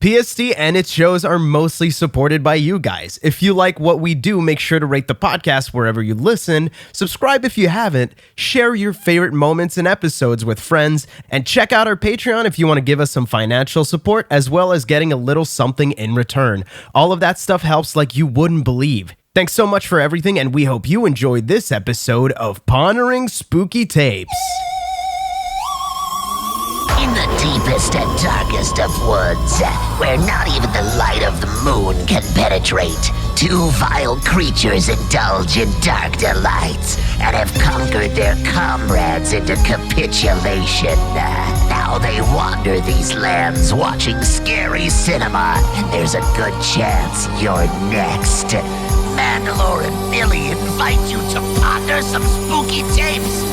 PSD and its shows are mostly supported by you guys. If you like what we do, make sure to rate the podcast wherever you listen, subscribe if you haven't, share your favorite moments and episodes with friends, and check out our Patreon if you want to give us some financial support, as well as getting a little something in return. All of that stuff helps like you wouldn't believe. Thanks so much for everything, and we hope you enjoyed this episode of Pondering Spooky Tapes. In the deepest and darkest of woods, where not even the light of the moon can penetrate, two vile creatures indulge in dark delights and have conquered their comrades into capitulation. Now they wander these lands watching scary cinema, and there's a good chance you're next. Mandalore and Billy invite you to ponder some spooky tapes.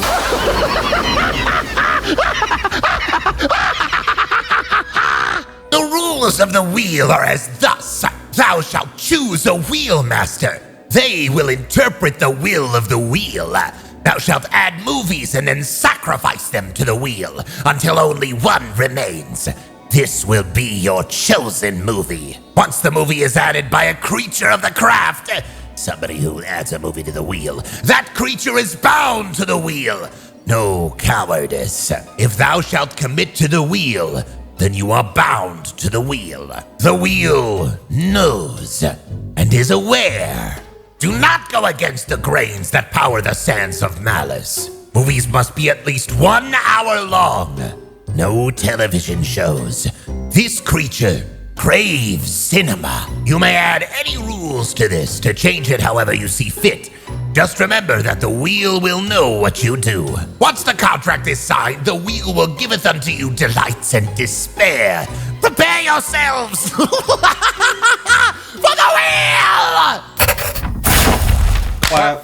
The rules of the wheel are as thus. Thou shalt choose a wheelmaster. They will interpret the will of the wheel. Thou shalt add movies and then sacrifice them to the wheel until only one remains. This will be your chosen movie. Once the movie is added by a creature of the craft, somebody who adds a movie to the wheel, that creature is bound to the wheel. No cowardice. If thou shalt commit to the wheel, then you are bound to the wheel. The wheel knows and is aware. Do not go against the grains that power the sands of malice. Movies must be at least 1 hour long. No television shows. This creature craves cinema. You may add any rules to this to change it however you see fit. Just remember that the wheel will know what you do. Once the contract is signed, the wheel will giveth unto you delights and despair. Prepare yourselves for the wheel! Clap.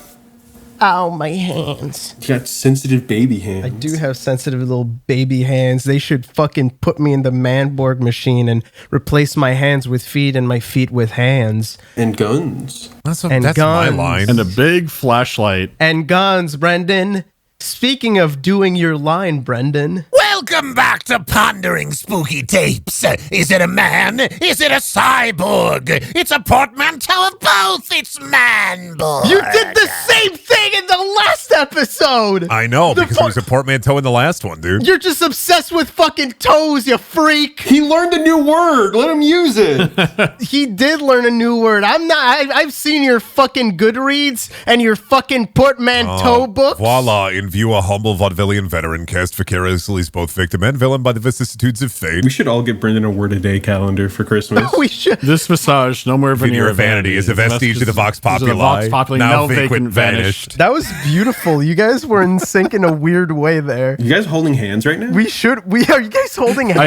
Ow, my hands. You got sensitive baby hands. I do have sensitive little baby hands. They should fucking put me in the Manborg machine and replace my hands with feet and my feet with hands. And guns. That's guns. my line. And a big flashlight. And guns, Brendan. Speaking of doing your line, Brendan. Welcome back to Pondering Spooky Tapes. Is it a man? Is it a cyborg? It's a portmanteau of both. It's Manborg. You did the same thing in the last episode. I know, because it was a portmanteau in the last one, dude. You're just obsessed with fucking toes, you freak. He learned a new word. Let him use it. He did learn a new word. I've seen your fucking Goodreads and your fucking portmanteau books. Voila, in view a humble vaudevillian veteran cast vicariously as both victim and villain by the vicissitudes of fate. We should all get Brendan a word a day calendar for Christmas. We should. This massage, no more Veneer of vanity, is a vestige of the Vox Populi, now vacant vanished. That was beautiful. You guys were in sync in a weird way there. You guys holding hands right now? Are you guys holding hands?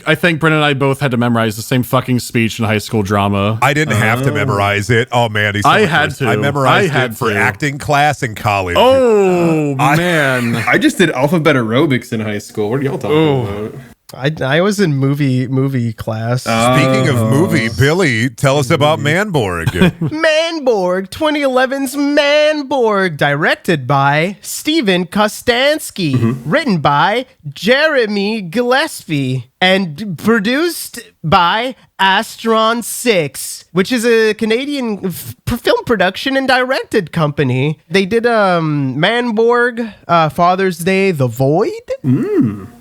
I think Brendan and I both had to memorize the same fucking speech in high school drama. I didn't have to memorize it. Oh man, I had to. I memorized it for acting class in college. Oh man. I just did alphabet aerobics in high school. What are y'all talking about? I was in movie class. Speaking of movie, Billy, tell us about Manborg. Manborg, 2011's Manborg, directed by Steven Kostanski, written by Jeremy Gillespie, and produced by Astron 6, which is a Canadian film production and directed company. They did Manborg, Father's Day, The Void,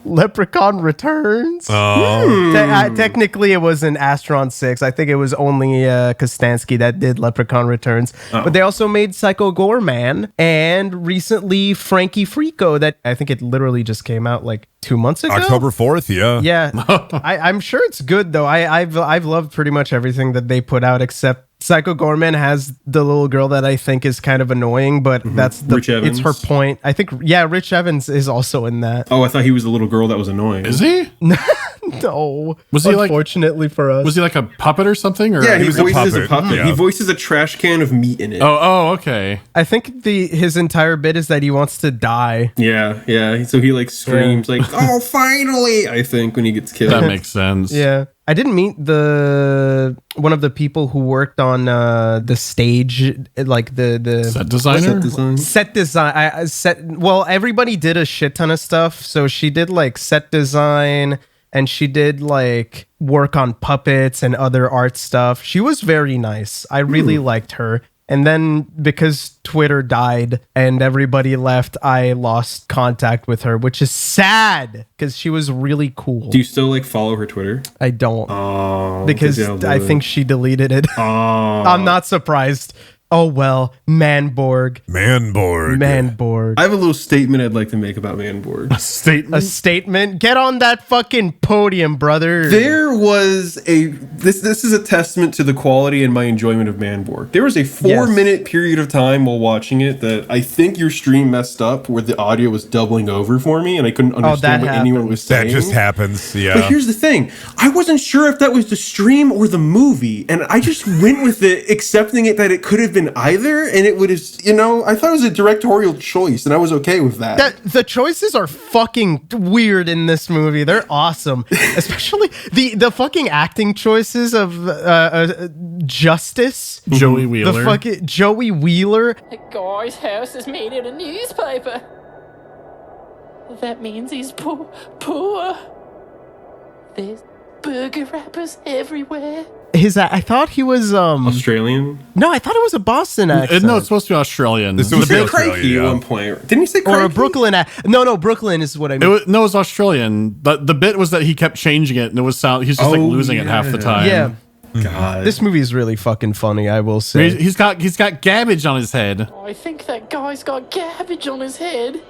Leprechaun Returns. Technically, it was an Astron 6. I think it was only Kostanski that did Leprechaun Returns. But they also made Psycho Goreman and recently Frankie Frico, that I think it literally just came out like 2 months ago. October 4th, yeah. Yeah. I'm sure it's good though. I've loved pretty much everything that they put out except Psycho Goreman has the little girl that I think is kind of annoying, but that's Rich Evans. It's her point. I think Rich Evans is also in that. Oh, I thought he was the little girl that was annoying. Is he? No. Was he unfortunately for us. Was he like a puppet or something? Or Yeah, he was a voices a puppet. puppet. Yeah. He voices a trash can of meat in it. Oh, okay. I think his entire bit is that he wants to die. Yeah. So he like screams like, "Oh, finally!" I think when he gets killed. That makes sense. Yeah. I didn't meet one of the people who worked on the stage, like the Set designer? Set design. Well, everybody did a shit ton of stuff. So she did like set design, and she did like work on puppets and other art stuff. She was very nice. I really liked her. And then because Twitter died and everybody left, I lost contact with her, which is sad because she was really cool. Do you still like follow her Twitter? I don't. Oh, Because I think she deleted it. Oh. I'm not surprised. Oh, well, Manborg. Manborg. I have a little statement I'd like to make about Manborg. A statement? Get on that fucking podium, brother. There was this is a testament to the quality and my enjoyment of Manborg. There was a 4-minute period of time while watching it that I think your stream messed up where the audio was doubling over for me and I couldn't understand what anyone was saying. That just happens, yeah. But here's the thing. I wasn't sure if that was the stream or the movie, and I just went with it, accepting it that it could have been either, and it would have, I thought it was a directorial choice, and I was okay with that. The choices are fucking weird in this movie. They're awesome, especially the fucking acting choices of Justice, Joey Wheeler. the fucking Joey Wheeler. A guy's house is made in a newspaper. That means he's poor. There's burger wrappers everywhere. I thought he was Australian? No, I thought it was a Boston accent. No, it's supposed to be Australian. This was He said Australia, crikey yeah. at one point. Didn't he say crikey? or a Brooklyn No, Brooklyn is what I mean. It was Australian. But the bit was that he kept changing it, and it was he's just like losing it half the time. Yeah. God. This movie is really fucking funny, I will say. He's got garbage on his head. I think that guy's got garbage on his head.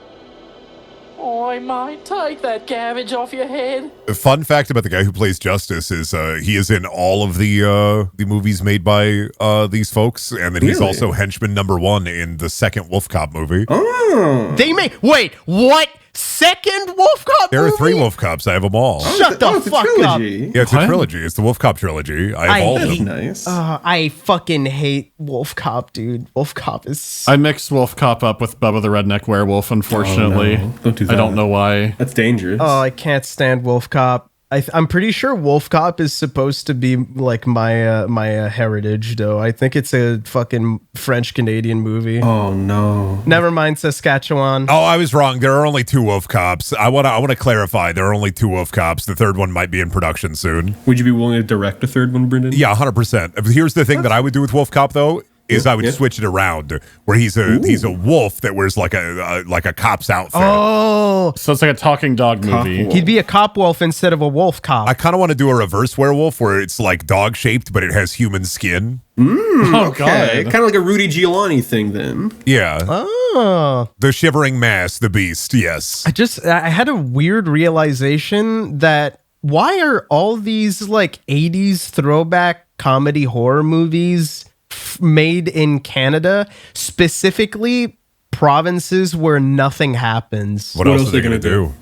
I might take that garbage off your head. A fun fact about the guy who plays Justice is he is in all of the movies made by these folks, and then he's Really? also henchman #1 in the second Wolf Cop movie. Oh. Wait, what? Second Wolf Cop There are movie? 3 Wolf Cops. I have them all. Shut the it's a fuck up. trilogy. Yeah, it's What? a trilogy. It's the Wolf Cop trilogy. I have all of That's them. nice. I fucking hate Wolf Cop, dude. Wolf Cop is... I mixed Wolf Cop up with Bubba the Redneck Werewolf, unfortunately. Oh, no. Don't do I that. don't know why. That's dangerous. Oh, I can't stand Wolf Cop. I'm pretty sure Wolf Cop is supposed to be like my heritage, though. I think it's a fucking French-Canadian movie. Oh, no. Never mind Saskatchewan. Oh, I was wrong. There are only 2 Wolf Cops. I want to clarify. There are only 2 Wolf Cops. The third one might be in production soon. Would you be willing to direct a third one, Brendan? Yeah, 100%. Here's the thing that I would do with Wolf Cop, though, is I would Yeah. switch it around, where he's a wolf that wears like a cop's outfit. Oh, So it's like a talking dog movie. wolf. he'd be a cop wolf instead of a wolf cop. I kind of want to do a reverse werewolf where it's like dog shaped, but it has human skin. Oh, Okay. God. Kind of like a Rudy Giuliani thing, then. Yeah. Oh. The shivering mass, the beast. Yes. I had a weird realization that why are all these like 80s throwback comedy horror movies made in Canada, specifically provinces where nothing happens? What, What else else are they are they going to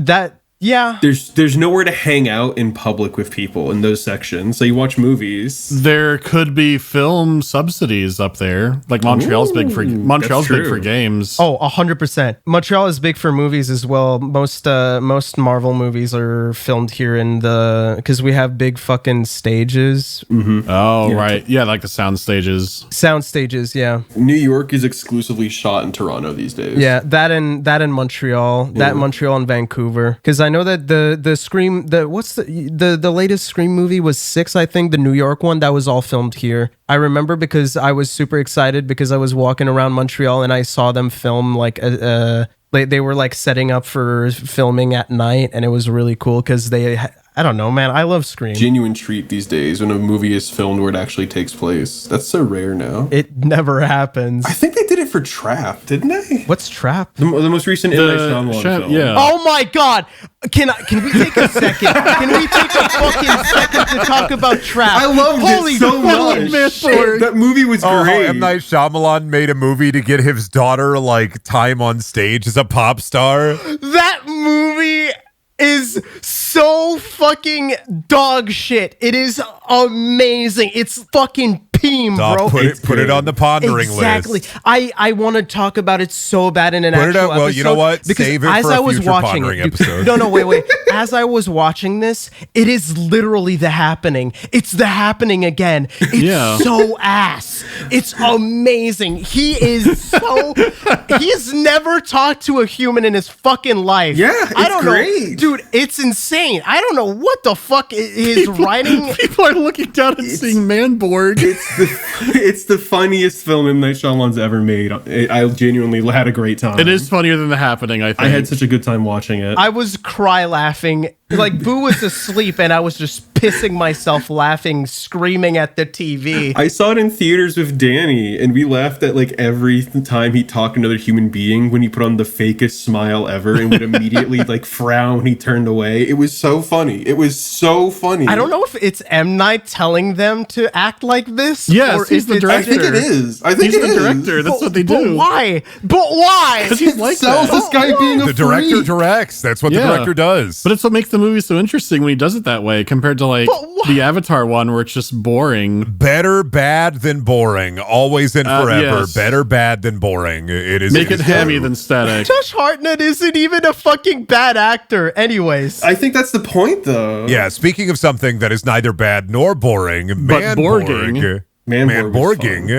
gonna do? Yeah. There's nowhere to hang out in public with people in those sections. So you watch movies. There could be film subsidies up there. Like Montreal's big for true. games. Oh, 100%. Montreal is big for movies as well. Most Marvel movies are filmed here because we have big fucking stages. Oh, right. Yeah, like the sound stages. Sound stages, yeah. New York is exclusively shot in Toronto these days. Yeah, that in Montreal, that Montreal and Vancouver. Because I know that the Scream, the latest Scream movie was 6, I think, the New York one, that was all filmed here. I remember because I was super excited because I was walking around Montreal and I saw them film like they were like setting up for filming at night, and it was really cool because I don't know, man. I love Scream. Genuine treat these days when a movie is filmed where it actually takes place. That's so rare now. It never happens. I think they did it for Trap, didn't they? What's Trap? The most recent M. Night Shyamalan film. Yeah. Oh my god! Can we take a second? Can we take a fucking second to talk about Trap? I loved Holy it so fucking much. shit. That movie was Oh, great. M. Night Shyamalan made a movie to get his daughter like time on stage as a pop star. That movie is so fucking dog shit. It is amazing. It's fucking team, bro. Put it on the pondering Exactly. list. I want to talk about it so bad in an Put it actual up. Well, episode. you know what? Because Save it as for I a was future watching pondering it, episode. wait. As I was watching this, it is literally The Happening. It's The Happening again. It's so ass. It's amazing. He has never talked to a human in his fucking life. Yeah, I don't know. great. Dude, it's insane. I don't know what the fuck his writing. People are looking down and seeing Manborg. It's the funniest film M. Night Shyamalan's ever made. I genuinely had a great time. It is funnier than The Happening, I think. I had such a good time watching it. I was cry laughing. Like, Boo was asleep, and I was just pissing myself laughing, screaming at the TV. I saw it in theaters with Danny, and we laughed at like every time he talked to another human being when he put on the fakest smile ever and would immediately like frown when he turned away. It was so funny. I don't know if it's M. Night telling them to act like this. Yes, or he's if the it's- director. I think it is. He's the director. That's what they do. But why? Because he's like Sells that. this guy being a The director freak. directs. That's what the director does. But it's what makes the movie so interesting when he does it that way compared to like the Avatar one where it's just boring. Better bad than boring. Always and forever. Yes. Better bad than boring. It is. Make it is hammy true. than static. Josh Hartnett isn't even a fucking bad actor. Anyways. I think that's the point, though. Yeah, speaking of something that is neither bad nor boring, But borging. Manborg.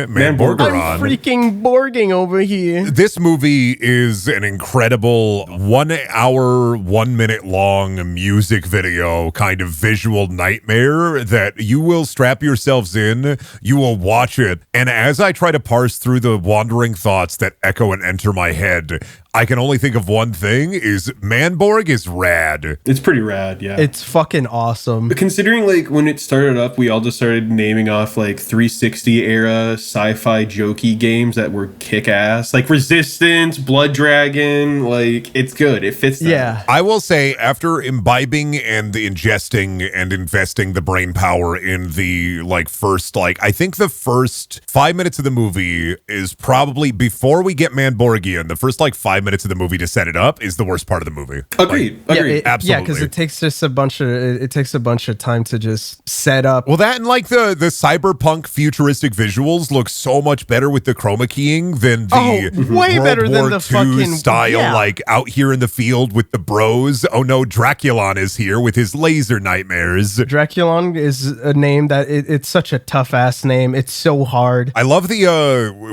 Manborgeron. I'm freaking borging over here. This movie is an incredible 1 hour, 1 minute long music video kind of visual nightmare that you will strap yourselves in, you will watch it, and as I try to parse through the wandering thoughts that echo and enter my head, I can only think of one thing, is Manborg is rad. It's pretty rad, yeah. It's fucking awesome. But considering like when it started up, we all just started naming off like 360 era sci-fi jokey games that were kick-ass, like Resistance, Blood Dragon. Like, it's good. It fits that. Yeah. I will say, after imbibing and ingesting and investing the brain power in the first, I think the first 5 minutes of the movie is probably, before we get Manborgian, the first 5 minutes of the movie to set it up is the worst part of the movie. Agreed. Agreed. Yeah, Absolutely. because it takes just a bunch of time to just set up. Well, that and the cyberpunk futuristic visuals look so much better with the chroma keying than the way World better than War the II fucking style, yeah. out here in the field with the bros. Oh no, Draculon is here with his laser nightmares. Draculon is a name that it's such a tough ass name. It's so hard. I love the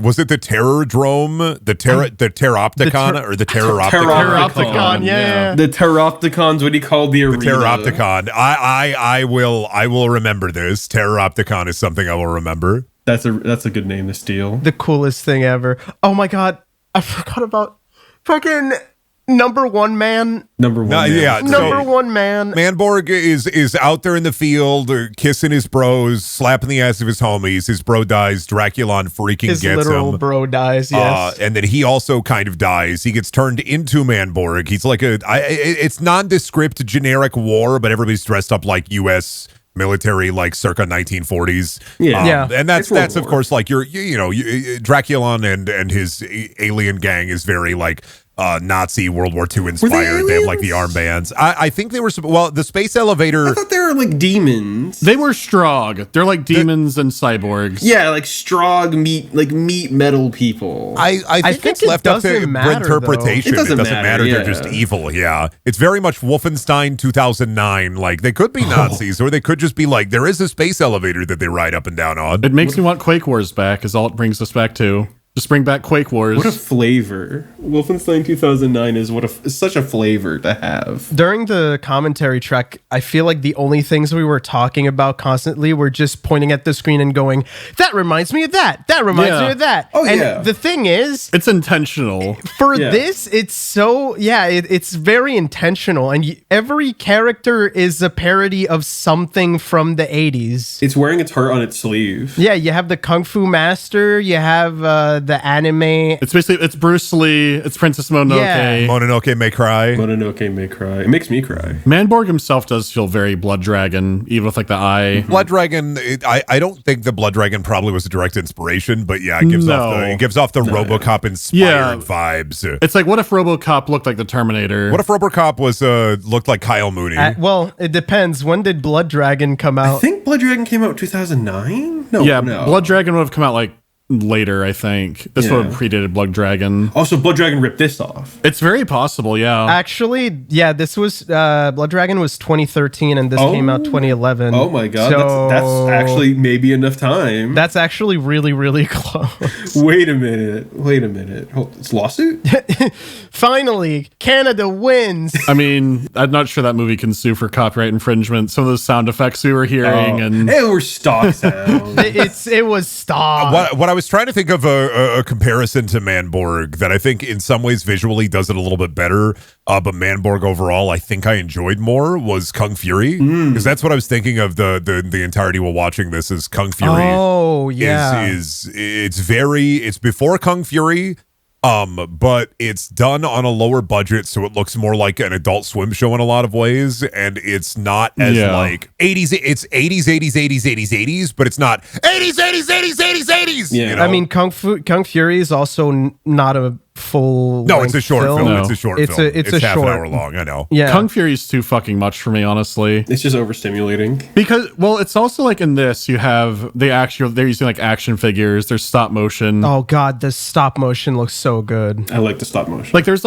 was it the Terror Drome, the Terropticon, or the Terroropticon? Terropticon, yeah. The Terropticon's what he called the arena. Terropticon. I will remember this. Terropticon is something I will remember. That's a good name to steal. The coolest thing ever. Oh my god, I forgot about fucking Number One Man. Number one. Man. Yeah, Number One Man. Manborg is out there in the field, kissing his bros, slapping the ass of his homies. His bro dies. Draculon freaking His gets literal him. bro dies. Yes. And then he also kind of dies. He gets turned into Manborg. He's like it's nondescript generic war, but everybody's dressed up like U.S. military, circa 1940s. Yeah. And that's World of War. course Draculon and his alien gang is very Nazi World War II inspired. They have the armbands. I think they were the space elevator. I thought they were demons. They were Strogg. They're like demons and cyborgs. Yeah, Strogg meat metal people. I think it's it left up to doesn't matter, interpretation. though. It doesn't matter. matter, They're just evil. Yeah. It's very much Wolfenstein 2009. They could be Nazis, or they could just be there is a space elevator that they ride up and down on. It makes me want Quake Wars back, is all it brings us back to. Just bring back Quake Wars. What a flavor. Wolfenstein 2009 is such a flavor to have. During the commentary track, I feel like the only things we were talking about constantly were just pointing at the screen and going, that reminds me of that. That reminds me of that. Oh, and yeah. the thing is, It's intentional. for Yeah. this, it's so, it's very intentional. And every character is a parody of something from the 80s. It's wearing its heart on its sleeve. Yeah, you have the Kung Fu Master, you have the anime. It's Bruce Lee. It's Princess Mononoke. Yeah. Mononoke May Cry. Mononoke May Cry. It makes me cry. Manborg himself does feel very Blood Dragon, even with like the eye. Blood Dragon. I don't think the Blood Dragon probably was a direct inspiration, but yeah, it gives off the RoboCop inspired vibes. It's like, what if RoboCop looked like the Terminator? What if RoboCop was looked like Kyle Mooney? Well, it depends. When did Blood Dragon come out? I think Blood Dragon came out 2009. No, Blood Dragon would have come out like later, I think. This would have predated Blood Dragon. Also, Blood Dragon ripped this off. It's very possible, yeah. Actually, yeah, this was Blood Dragon was 2013 and this came out 2011. Oh my god, so that's actually maybe enough time. That's actually really, really close. Wait a minute. It's lawsuit? Finally, Canada wins. I mean, I'm not sure that movie can sue for copyright infringement. Some of those sound effects we were hearing and they were stock sounds. It was stock. What I was trying to think of a comparison to Manborg that I think in some ways visually does it a little bit better, but Manborg overall I think I enjoyed more was Kung Fury, because that's what I was thinking of the entirety while watching this is Kung Fury. Oh yeah, it's before Kung Fury. But it's done on a lower budget, so it looks more like an Adult Swim show in a lot of ways, and it's not as like 80s. It's 80s, but it's not 80s. Yeah, you know? I mean, Kung Fury is also not a full. No, it's a short film. No. It's a short film. It's a half short an hour long. I know. Yeah, Kung Fury's too fucking much for me, honestly. It's just overstimulating. Because, well, it's also like in this, you have they're using like action figures. There's stop motion. Oh god, the stop motion looks so good. I like the stop motion. Like there's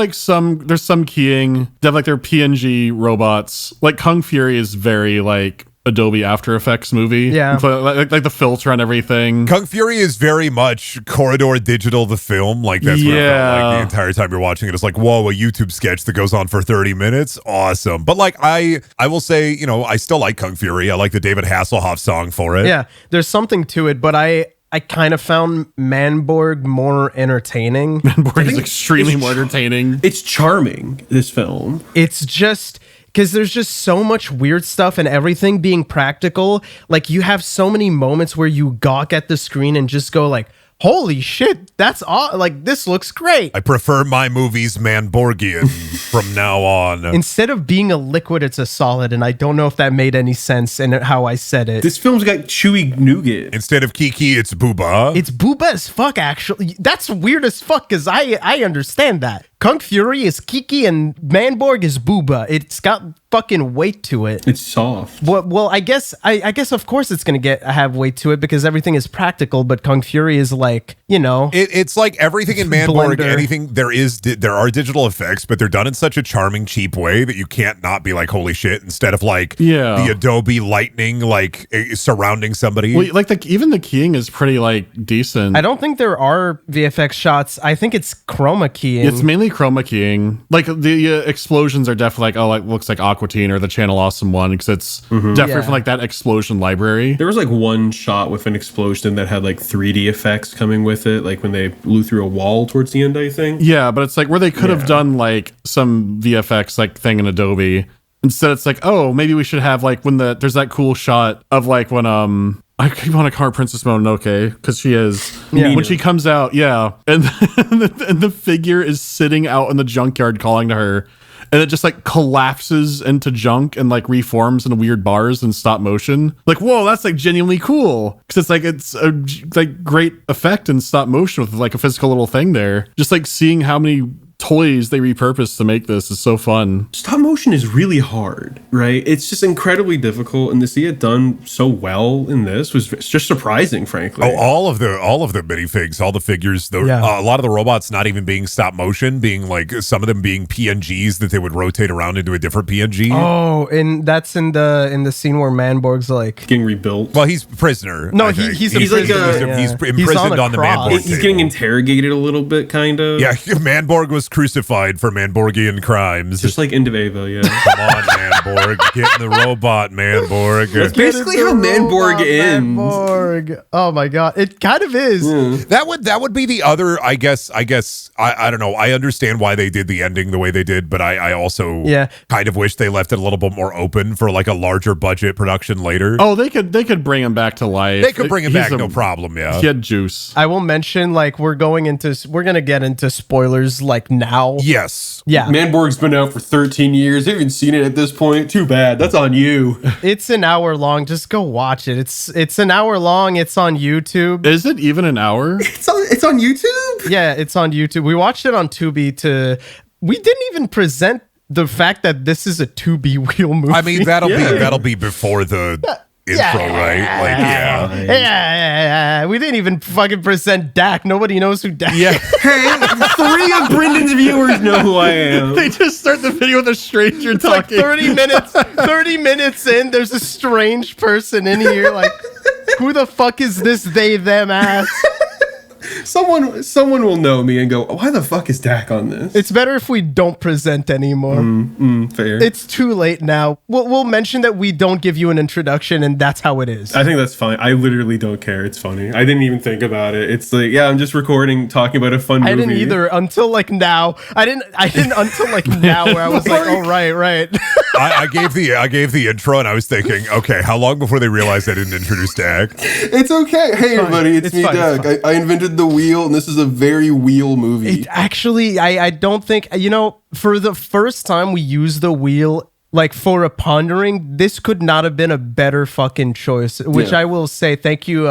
some keying. They have like their PNG robots. Like Kung Fury is very like Adobe After Effects movie. Yeah. Like the filter on everything. Kung Fury is very much Corridor Digital, the film. Like, that's what it felt like the entire time you're watching it. It's like, whoa, a YouTube sketch that goes on for 30 minutes. Awesome. But like, I will say, you know, I still like Kung Fury. I like the David Hasselhoff song for it. Yeah, there's something to it, but I kind of found Manborg more entertaining. Manborg is extremely more entertaining. It's charming, this film. It's just because there's just so much weird stuff and everything being practical. Like you have so many moments where you gawk at the screen and just go like, holy shit, that's all. Like, this looks great. I prefer my movies Manborgian from now on. Instead of being a liquid, it's a solid, and I don't know if that made any sense in how I said it. This film's got chewy nougat. Instead of Kiki, it's Booba. It's Booba as fuck, actually. That's weird as fuck, because I understand that. Kung Fury is Kiki and Manborg is Booba. It's got fucking weight to it. It's soft. Well, I guess of course it's gonna have weight to it because everything is practical. But Kung Fury is like, you know, it's like everything in Manborg. Blender. Anything there are digital effects, but they're done in such a charming, cheap way that you can't not be like, holy shit. Instead of like the Adobe lightning like surrounding somebody. Well, like even the keying is pretty like decent. I don't think there are VFX shots. I think it's chroma keying. It's mainly chroma keying. Like the explosions are definitely like, oh, like looks like Aqua Teen or the Channel Awesome one, because it's definitely from like that explosion library. There was like one shot with an explosion that had like 3D effects coming with it, like when they blew through a wall towards the end, I think. Yeah, but it's like where they could have done like some VFX like thing in Adobe. Instead, it's like, oh, maybe we should have like when there's that cool shot of like when I keep want to call her Princess Mononoke because she is. Yeah. When she comes out, and the figure is sitting out in the junkyard calling to her, and it just like collapses into junk and like reforms in weird bars and stop motion. Like, whoa, that's like genuinely cool because it's a like great effect in stop motion with like a physical little thing there. Just like seeing how many toys they repurposed to make this is so fun. Stop motion is really hard, right? It's just incredibly difficult, and to see it done so well in this was just surprising, frankly. Oh, all of the minifigs, all the figures, a lot of the robots not even being stop motion, being like some of them being PNGs that they would rotate around into a different PNG. Oh, and that's in the scene where Manborg's like getting rebuilt. Well, he's a prisoner. No, he's imprisoned on the Manborg. He's getting interrogated a little bit, kind of. Yeah, Manborg was crucified for Manborgian crimes. Just like End of Ava, yeah. Come on, Manborg. Get in the robot, Manborg. That's basically how Manborg ends. Manborg. Oh my god, it kind of is. That would be the other. I guess. I don't know. I understand why they did the ending the way they did, but I also kind of wish they left it a little bit more open for like a larger budget production later. Oh, they could bring him back to life. They could bring him back, no problem. Yeah, he had juice. I will mention, like, we're gonna get into spoilers like now. Yes. Yeah. Manborg's been out for 13 years. I haven't seen it at this point. Too bad. That's on you. It's an hour long. Just go watch it. It's an hour long. It's on YouTube. Is it even an hour? It's on YouTube? Yeah, it's on YouTube. We watched it on Tubi. We didn't even present the fact that this is a Tubi wheel movie. I mean, that'll be before the intro, right? Like, yeah. We didn't even fucking present Dak. Nobody knows who Dak is. Hey, 3 of Brendan's viewers know who I am. They just start the video with a stranger It's like talking. 30 minutes in, there's a strange person in here. Like, who the fuck is this they, them ass? Someone will know me and go, why the fuck is Dak on this? It's better if we don't present anymore. Fair. It's too late now. We'll mention that we don't give you an introduction, and that's how it is. I think that's fine. I literally don't care. It's funny. I didn't even think about it. It's like, yeah, I'm just recording, talking about a fun movie. I didn't either until like now. I didn't until like now, where I was like, oh right. I gave the intro, and I was thinking, okay, how long before they realized I didn't introduce Dak? It's okay. Hey, everybody, it's me, fine, Dak. I invented the wheel, and this is a very wheel movie. It actually, I don't think, for the first time we used the wheel, like, for a pondering, this could not have been a better fucking choice, which I will say thank you.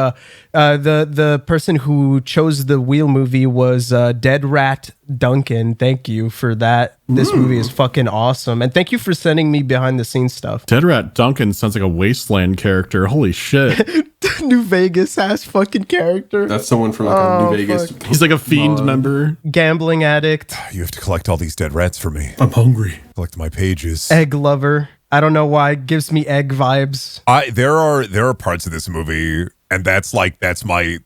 The person who chose the wheel movie was Dead Rat Duncan. Thank you for that. This movie is fucking awesome. And thank you for sending me behind the scenes stuff. Dead Rat Duncan sounds like a Wasteland character. Holy shit. New Vegas ass fucking character. That's someone from like New Vegas. He's like a fiend member. Gambling addict. You have to collect all these dead rats for me. I'm hungry. Collect my pages. Egg lover. I don't know why. It gives me egg vibes. There are parts of this movie, and that's my.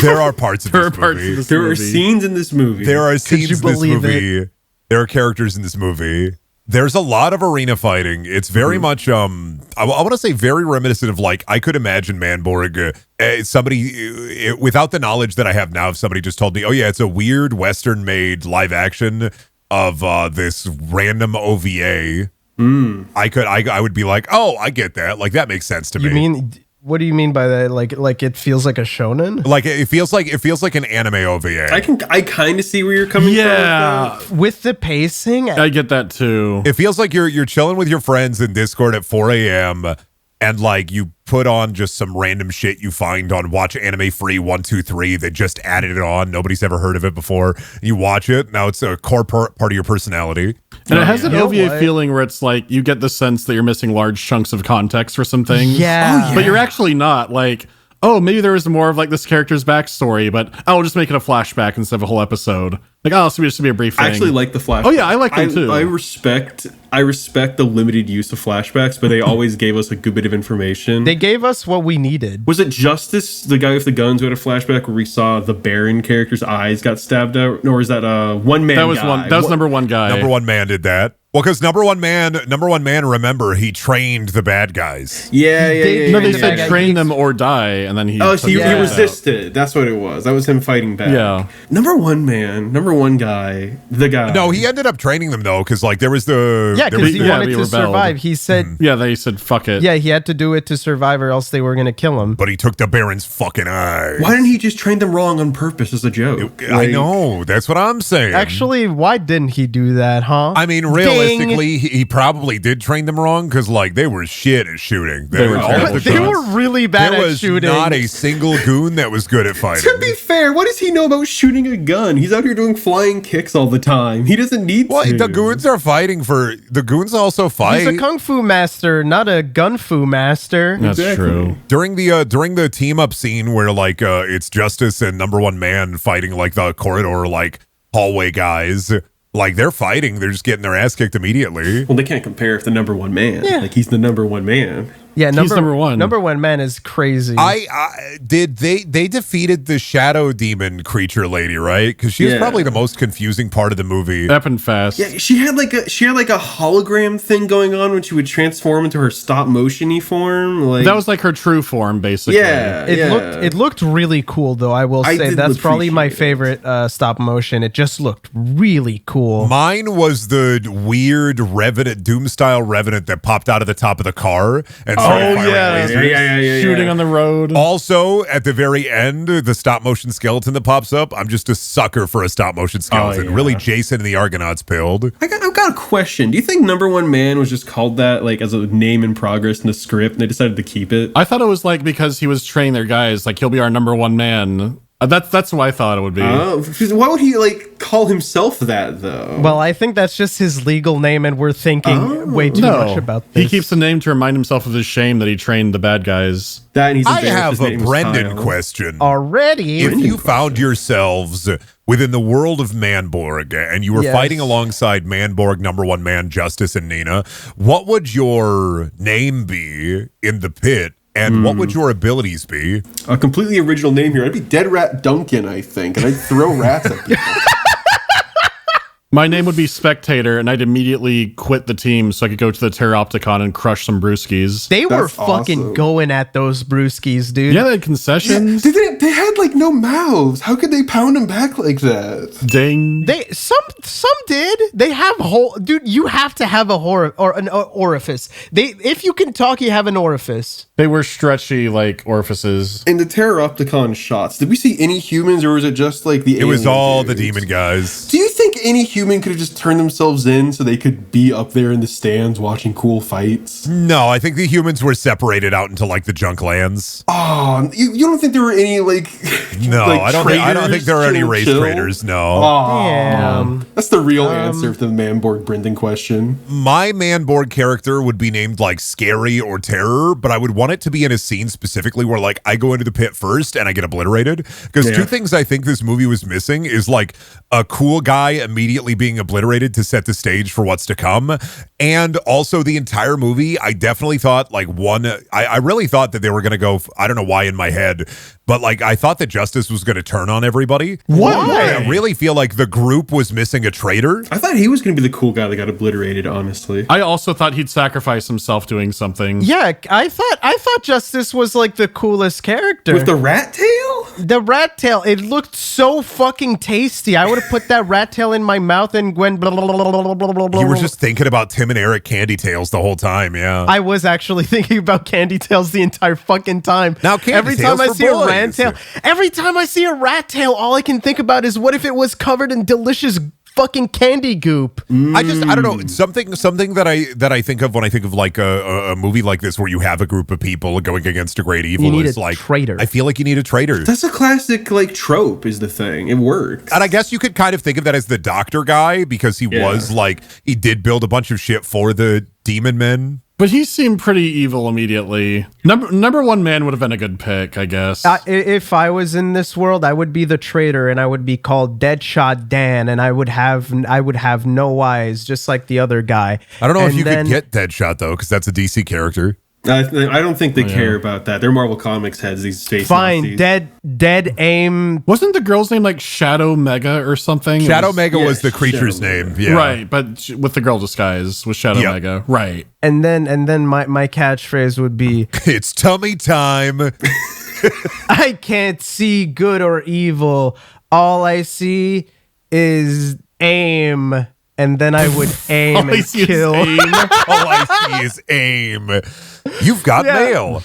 There are parts of this movie. There are scenes in this movie. There are scenes in this believe movie. There are characters in this movie. There's a lot of arena fighting. It's very much I want to say very reminiscent of, like, I could imagine Manborg, somebody without the knowledge that I have now, if somebody just told me, oh yeah, it's a weird Western made live action of this random OVA. I would be like, oh, I get that. Like, that makes sense to me. What do you mean by that? Like it feels like a shonen? Like it feels like an anime OVA. I kind of see where you're coming from. With the pacing, I get that too. It feels like you're chilling with your friends in Discord at 4 a.m. and like you put on just some random shit you find on Watch Anime Free 123 that just added it on. Nobody's ever heard of it before. You watch it. Now it's a core part of your personality. And it has an OVA feeling where it's like you get the sense that you're missing large chunks of context for some things. Yeah. But you're actually not. Like, oh, maybe there was more of like this character's backstory, but I'll just make it a flashback instead of a whole episode. Like, oh, so just be a brief thing. I actually like the flashbacks. Oh yeah, I like them too. I respect the limited use of flashbacks, but they always gave us a good bit of information. They gave us what we needed. Was it Justice, the guy with the guns, who had a flashback where we saw the Baron character's eyes got stabbed out? Or is that one man? That was number one guy. Number one man did that. Well, because number one man, remember, he trained the bad guys. Yeah. No, they said train them or die, and then he. Oh, so he resisted. That's what it was. That was him fighting back. Yeah. Number one guy, the guy. No, he ended up training them though, because like there was the because he wanted to survive. He said, they said fuck it. Yeah, he had to do it to survive, or else they were gonna kill him. But he took the Baron's fucking eye. Why didn't he just train them wrong on purpose as a joke? I know. That's what I'm saying. Actually, why didn't he do that, huh? I mean, realistically, he probably did train them wrong because like they were shit at shooting. They were really bad at shooting. There was not a single goon that was good at fighting. To be fair, what does he know about shooting a gun? He's out here doing flying kicks all the time. He doesn't need to. The goons are fighting for... The goons also fight. He's a kung fu master, not a gun fu master. That's true. During the team up scene where like it's Justice and number one man fighting like the corridor like hallway guys, like they're fighting, they're just getting their ass kicked immediately. Well, they can't compare if the number one man. Yeah. Like he's the number one man. Yeah, He's number one. Number one man is crazy. They defeated the shadow demon creature lady, right? Because she was probably the most confusing part of the movie. Happened fast. Yeah, she had like a hologram thing going on when she would transform into her stop motion-y form. Like that was like her true form, basically. Yeah, It looked really cool, though. I will say that's probably my favorite stop motion. It just looked really cool. Mine was the weird Revenant, Doom style Revenant that popped out of the top of the car and started firing lasers. Shooting on the road. Also, at the very end, the stop motion skeleton that pops up. I'm just a sucker for a stop motion skeleton. Really, Jason and the Argonauts pilled. I've got a question. Do you think Number One Man was just called that like as a name in progress in the script, and they decided to keep it? I thought it was like because he was training their guys, like he'll be our number one man. That's what I thought it would be. Why would he like call himself that though? Well, I think that's just his legal name, and we're thinking way too much about this. He keeps the name to remind himself of his shame that he trained the bad guys. That and he's I have his a name was Brendan Kyle. question. Already? If you found yourselves within the world of Manborg and you were fighting alongside Manborg, number one man, Justice, and Nina, what would your name be in the pit? And what would your abilities be? A completely original name here. I'd be Dead Rat Duncan, I think, and I'd throw rats at people. My name would be Spectator, and I'd immediately quit the team so I could go to the Terropticon and crush some brewskis. They were That's fucking awesome. going at those brewskis, dude. Yeah, they had concessions. They had like no mouths. How could they pound them back like that? Ding. Some did. They have dude. You have to have an orifice. If you can talk, you have an orifice. They were stretchy like orifices. In the Terropticon shots, did we see any humans, or was it just like the? It was alien all the dudes? demon guys. Do you think any human could have just turned themselves in so they could be up there in the stands watching cool fights? No, I think the humans were separated out into like the junk lands. Oh, you don't think there were any like? No, like, I don't think there are any race chill? traders. No. Damn. That's the real answer to the Manborg Brendan question. My Manborg character would be named like Scary or Terror, but I would want it to be in a scene specifically where like I go into the pit first and I get obliterated. Because two things I think this movie was missing is like a cool guy immediately being obliterated to set the stage for what's to come. And also the entire movie, I definitely thought like I really thought that they were going to go, I don't know why in my head, but like I thought that Justice was going to turn on everybody. Why? I really feel like the group was missing a traitor. I thought he was going to be the cool guy that got obliterated, honestly. I also thought he'd sacrifice himself doing something. Yeah, I thought Justice was like the coolest character. With the rat tail? The rat tail, it looked so fucking tasty. I would have put that rat tail in my mouth and went blah, blah, blah, blah, blah, blah, blah, blah. You were just thinking about Tim and Eric Candy Tails the whole time, yeah. I was actually thinking about Candy Tails the entire fucking time. Now, Candy every Tails time I for see a boys. every time I see a rat tail, all I can think about is what if it was covered in delicious fucking candy goop. I don't know, something that I think of when I think of like a movie like this where you have a group of people going against a great evil. You need is a like traitor. I feel like you need a traitor. That's a classic like trope is the thing. It works. And I guess you could kind of think of that as the doctor guy because he was like, he did build a bunch of shit for the demon men. But he seemed pretty evil immediately. Number one man would have been a good pick, I guess. If I was in this world, I would be the traitor, and I would be called Deadshot Dan, and I would have no eyes, just like the other guy. I don't know if you could get Deadshot though, because that's a DC character. I don't think they care about that. They're Marvel Comics heads, these space Fine, Nazis. dead aim. Wasn't the girl's name like Shadow Mega or something? Shadow Mega was the creature's Shadow name. Yeah. Right, but with the girl disguise was Shadow Mega. Right. And then my catchphrase would be, It's tummy time. I can't see good or evil. All I see is aim. And then I would aim All I and see is kill. aim. All I see is aim. You've got mail.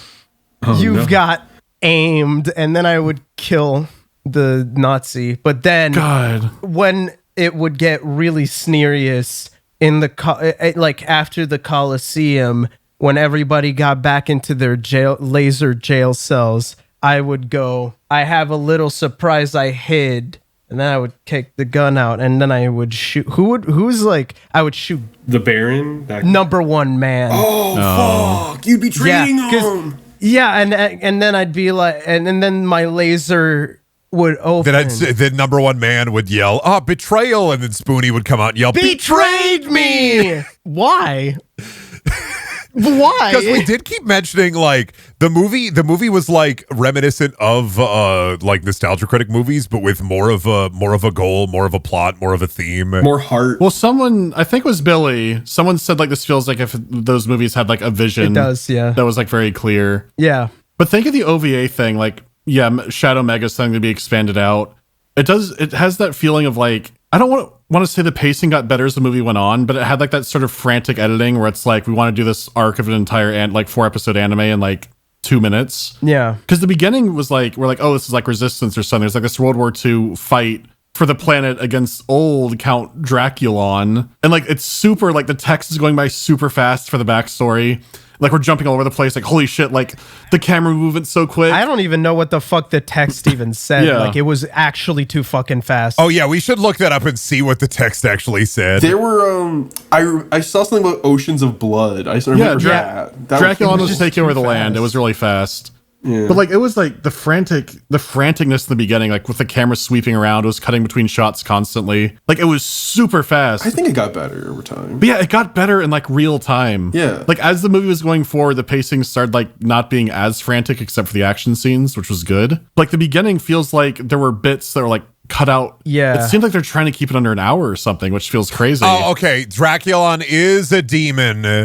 You've got aimed. And then I would kill the Nazi. But then God. when it would get really serious in the like after the Coliseum, when everybody got back into their laser jail cells, I would go, I have a little surprise I hid. And then I would take the gun out, and then I would shoot. I would shoot The Baron? number one man. Oh, fuck. You'd be trading him. Yeah, and then I'd be like, and then my laser would open. Then number one man would yell, "Oh, betrayal!" And then Spoonie would come out and yell, Betrayed me! Why? Why? Because we did keep mentioning like the movie was like reminiscent of like nostalgia critic movies, but with more of a goal, more of a plot, more of a theme. More heart. Well, someone, I think it was Billy, someone said like this feels like if those movies had like a vision. It does, yeah. That was like very clear. Yeah. But think of the OVA thing, like, yeah, Shadow Mega's thing to be expanded out. It has that feeling of like, I don't want to say the pacing got better as the movie went on, but it had like that sort of frantic editing where it's like, we want to do this arc of an entire 4-episode anime in like 2 minutes. Yeah. Because the beginning was like, we're like, oh, this is like Resistance or something. There's like this World War II fight for the planet against old Count Draculon. And like, it's super, like the text is going by super fast for the backstory. Like we're jumping all over the place. Like, holy shit, like the camera movement's so quick. I don't even know what the fuck the text even said. Yeah. Like it was actually too fucking fast. Oh yeah, we should look that up and see what the text actually said. There were I saw something about Oceans of Blood. I remember that. That Draculon was just taking over the too land. It fast. was really fast. Yeah. But like it was like the franticness in the beginning, like with the camera sweeping around, it was cutting between shots constantly. Like it was super fast. I think it got better over time. But yeah, it got better in like real time. Yeah. Like as the movie was going forward, the pacing started like not being as frantic except for the action scenes, which was good. Like the beginning feels like there were bits that were like cut out. Yeah. It seems like they're trying to keep it under an hour or something, which feels crazy. Oh, okay. Draculon is a demon. I'm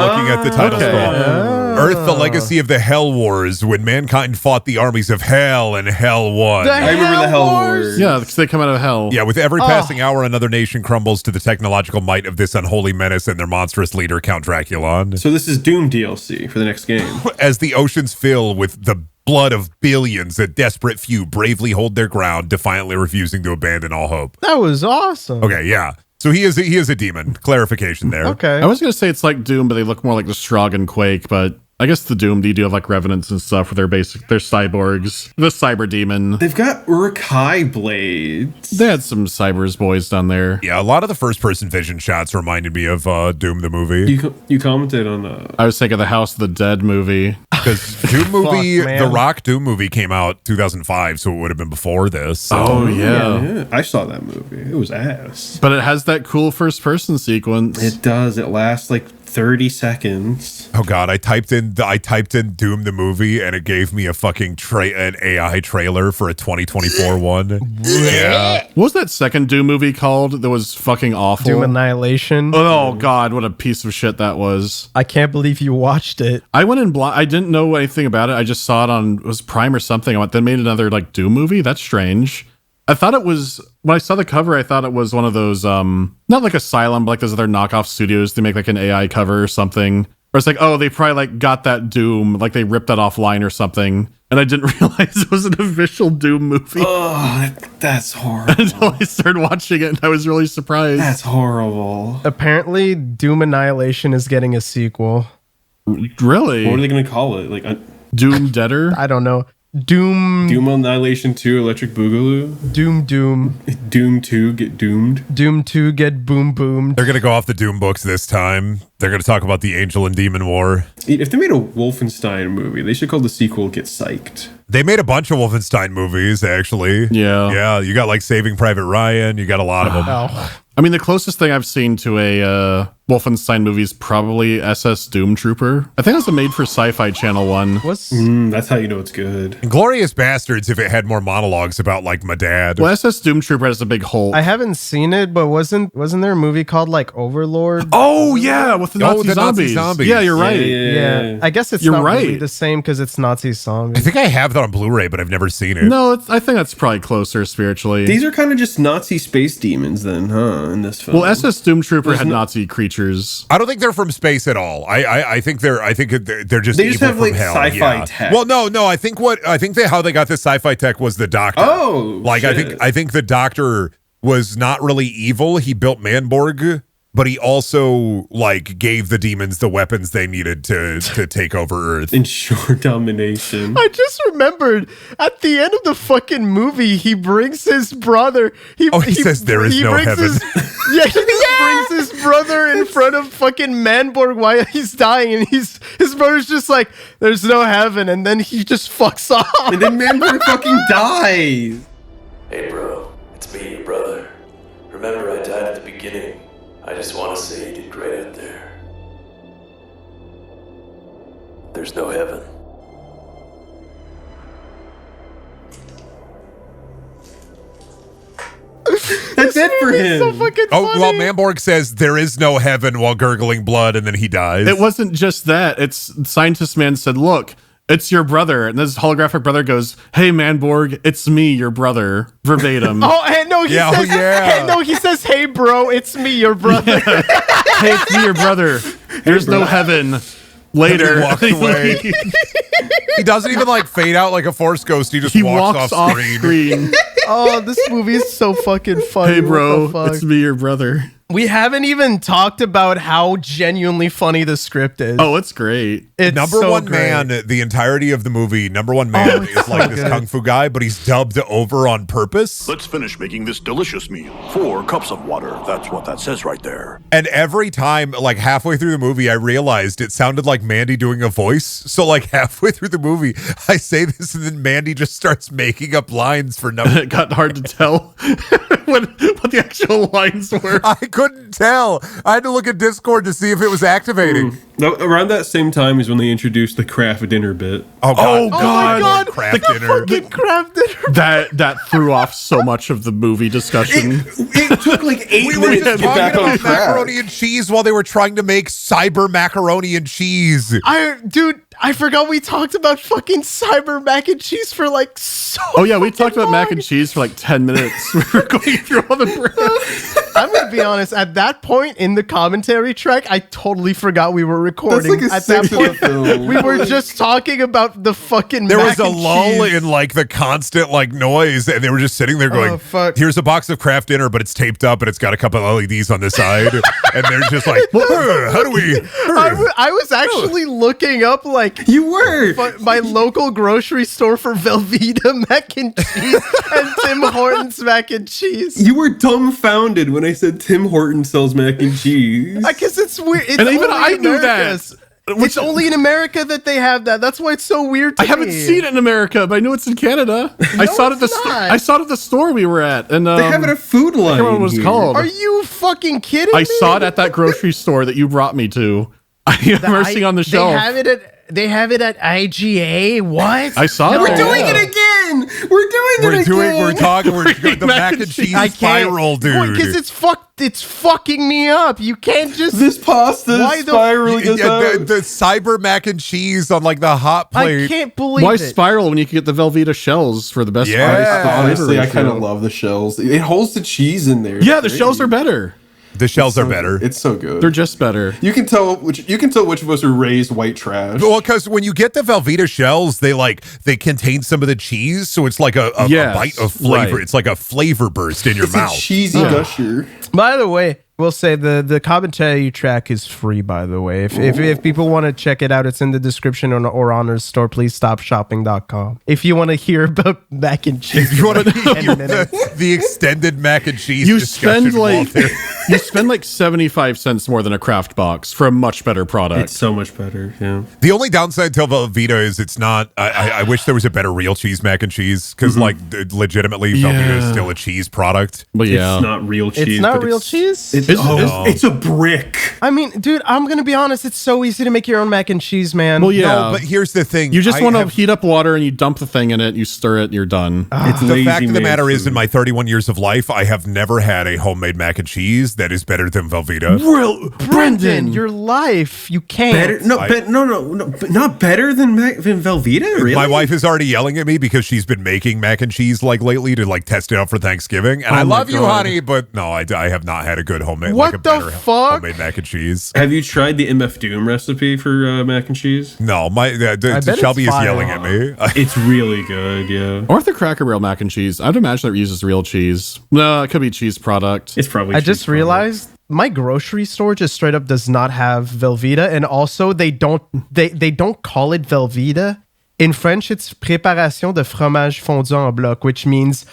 looking at the title scroll. Earth, the legacy of the Hell Wars, when mankind fought the armies of Hell and Hell won. I remember the Hell Wars. Yeah, because they come out of hell. Yeah, with every passing hour, another nation crumbles to the technological might of this unholy menace and their monstrous leader, Count Draculon. So this is Doom DLC for the next game. As the oceans fill with the blood of billions, a desperate few bravely hold their ground, defiantly refusing to abandon all hope. That was awesome. Okay, yeah. So he is a demon. Clarification there. Okay. I was going to say it's like Doom, but they look more like the Strogg and Quake, but I guess the Doom, they do have like Revenants and stuff where they're cyborgs. The Cyber Demon. They've got Urukai blades. They had some Cybers boys down there. Yeah, a lot of the first-person vision shots reminded me of Doom the movie. You commented on I was thinking of the House of the Dead movie. Because Doom movie, man. the Rock Doom movie came out 2005, so it would have been before this. So. Oh, yeah. yeah, I saw that movie. It was ass. But it has that cool first person sequence. It does. It lasts like 30 seconds. Oh god, I typed in Doom the movie and it gave me a fucking an AI trailer for a 2024 one. Yeah. What was that second Doom movie called that was fucking awful? Doom Annihilation. Oh god, what a piece of shit that was. I can't believe you watched it. I went in blind. I didn't know anything about it. I just saw it on, it was Prime or something. I went, then made another like Doom movie? That's strange. I thought it was, when I saw the cover, I thought it was one of those, not like Asylum, but like those other knockoff studios. They make like an AI cover or something. Or it's like, oh, they probably like got that Doom, like they ripped that offline or something. And I didn't realize it was an official Doom movie. Oh, that's horrible. Until I started watching it and I was really surprised. That's horrible. Apparently, Doom Annihilation is getting a sequel. Really? What are they going to call it? Like Doom Deader? I don't know. Doom Annihilation 2 Electric Boogaloo? Doom Doom 2 Get Doomed? Doom 2 get boom boomed. They're going to go off the Doom books this time. They're going to talk about the Angel and Demon War. If they made a Wolfenstein movie, they should call the sequel Get Psyched. They made a bunch of Wolfenstein movies, actually. Yeah. Yeah, you got like Saving Private Ryan. You got a lot of them. Oh. I mean, the closest thing I've seen to a Wolfenstein movie is probably SS Doom Trooper. I think that's a made-for Sci-Fi Channel one. What's That's how you know it's good. Glorious Bastards if it had more monologues about like my dad. Well, SS Doom Trooper has a big Hulk. I haven't seen it, but wasn't there a movie called like Overlord? Oh, yeah, with the Nazi the Nazi zombies. zombies. Yeah, you're right. Yeah, I guess it's You're not really right. the same because it's Nazi I zombies. think I have that on Blu-ray, but I've never seen it. No, I think that's probably closer spiritually. These are kind of just Nazi space demons then, huh, in this film. well, SS Doom Trooper had no- Nazi creatures. I don't think they're from space at all. I think they're just They just evil have, from like, hell. sci-fi yeah. tech. Well, no. I think how they got this sci-fi tech was the Doctor. Oh, like shit. I think the Doctor was not really evil. He built Manborg, but he also like gave the demons the weapons they needed to take over Earth. ensure domination. I just remembered at the end of the fucking movie, he brings his brother. He says there is no brings heaven. Yeah, he just brings his brother in front of fucking Manborg while he's dying, and his brother's just like, "There's no heaven," and then he just fucks off. And then Manborg fucking dies. Hey bro, it's me, your brother. Remember I died at the beginning. I just want to say you did great out there. there's no heaven. That's it for him. So fucking Oh, funny. well, Manborg says there is no heaven while gurgling blood, and then he dies. It wasn't just that. It's Scientist Man said, look, it's your brother. And this holographic brother goes, hey, Manborg, it's me, your brother. Verbatim. Oh, and no, he Yeah, says, oh, yeah. hey, no, he says, hey, bro, it's me, your brother. Hey, it's me, your brother. There's no heaven. Later. He walks away. He doesn't even like fade out like a Force ghost. He just He walks off screen. Oh, this movie is so fucking funny. Hey, What bro, the fuck? it's me, your brother. We haven't even talked about how genuinely funny the script is. Oh, it's great. It's Number so one great. man, the entirety of the movie, number one man it's is like so this good. kung fu guy, but he's dubbed over on purpose. Let's finish making this delicious meal. 4 cups of water. That's what that says right there. And every time, like halfway through the movie, I realized it sounded like Mandy doing a voice. So like halfway through the movie, I say this and then Mandy just starts making up lines for number. It got hard to tell what the actual lines were. I couldn't tell. I had to look at Discord to see if it was activating. No, around that same time is when they introduced the craft dinner bit. Oh god! Oh, God. God, Craft the dinner. fucking crab dinner. That threw off so much of the movie discussion. It took like 8 We were minutes to just get back talking on about track. macaroni and cheese while they were trying to make cyber macaroni and cheese. Dude, I forgot we talked about fucking cyber mac and cheese for like so Oh yeah, we talked fucking about mac and long. cheese for like 10 minutes. We were going through all the brands. I'm gonna be honest. At that point in the commentary track, I totally forgot we were recording. That's like a At that sixth of the point, film. we were just talking about the fucking. There mac was a and lull cheese. in like the constant like noise, and they were just sitting there going, Oh, fuck. "Here's a box of Kraft dinner, but it's taped up and it's got a couple of LEDs on the side." And they're just like, "How do we?" I was actually looking up like You were. my local grocery store for Velveeta mac and cheese and Tim Hortons mac and cheese. You were dumbfounded when I said Tim Hortons sells mac and cheese. Because it's weird. It's And even only I in knew America. It's only in America that they have that. That's why it's so weird to I haven't me. seen it in America, but I know it's in Canada. I saw it at the it's not. I saw it at the store we were at, and They have it at Food Line. I can't remember what it was here. called. Are you fucking kidding I me? saw it at that grocery store that you brought me to. I'm seeing on the shelf. They have it at IGA. What? I saw it. We're there, doing yeah. it again. We're doing it again. We're talking, we're the mac and cheese I can't spiral, dude. because it's fucking me up. You can't just. This pasta Why is the- spiraling us Yeah, out. the cyber mac and cheese on like the hot plate. I can't believe Why it. spiral when you can get the Velveeta shells for the best Yeah. price? Honestly, I Ratio. kind of love the shells. It holds the cheese in there. Yeah, the It's shells great. are better. The shells are So better. good. It's so good. They're just better. you can tell which of us are raised white trash. Well, because when you get the Velveeta shells, they contain some of the cheese, so it's like a Yes, bite of flavor. right. It's like a flavor burst in your It's mouth. a cheesy gusher. By the way, we'll say the commentary track is free. By the way, if people want to check it out, it's in the description or on our store. Please stop shopping.com. If you want to hear about mac and cheese, If you want to for 10 hear minutes. the extended mac and cheese You discussion, spend like Walter. you spend like 75 cents more than a Kraft box for a much better product. It's so much better. Yeah. The only downside to Velveeta is it's not. I wish there was a better real cheese mac and cheese because, like, legitimately, Velveeta is Yeah. still a cheese product. but yeah, It's not real cheese. It's not but real cheese. It's a brick. I mean, dude, I'm gonna be honest. It's so easy to make your own mac and cheese, man. well, yeah. No, but here's the thing: you just I want to have- heat up water and you dump the thing in it, you stir it, and you're done. It's The lazy fact of the made matter is, food. in my 31 years of life, I have never had a homemade mac and cheese that is better than Velveeta. Real Brendan, your life, you can't. better. No, no, but not better than Velveeta. Really? My wife is already yelling at me because she's been making mac and cheese like lately to like test it out for Thanksgiving. And I my love you, God. honey, but no, I have not had a good homemade. What like a the better fuck? homemade mac and cheese. Have you tried the MF Doom recipe for mac and cheese? No, bet it's Shelby is fire. yelling at me. It's really good. Yeah. Or the Cracker Barrel mac and cheese. I'd imagine it uses real cheese. No, it could be cheese product. It's probably. I cheese just product. realized my grocery store just straight up does not have Velveeta, and also they don't call it Velveeta. In French, it's préparation de fromage fondu en bloc, which means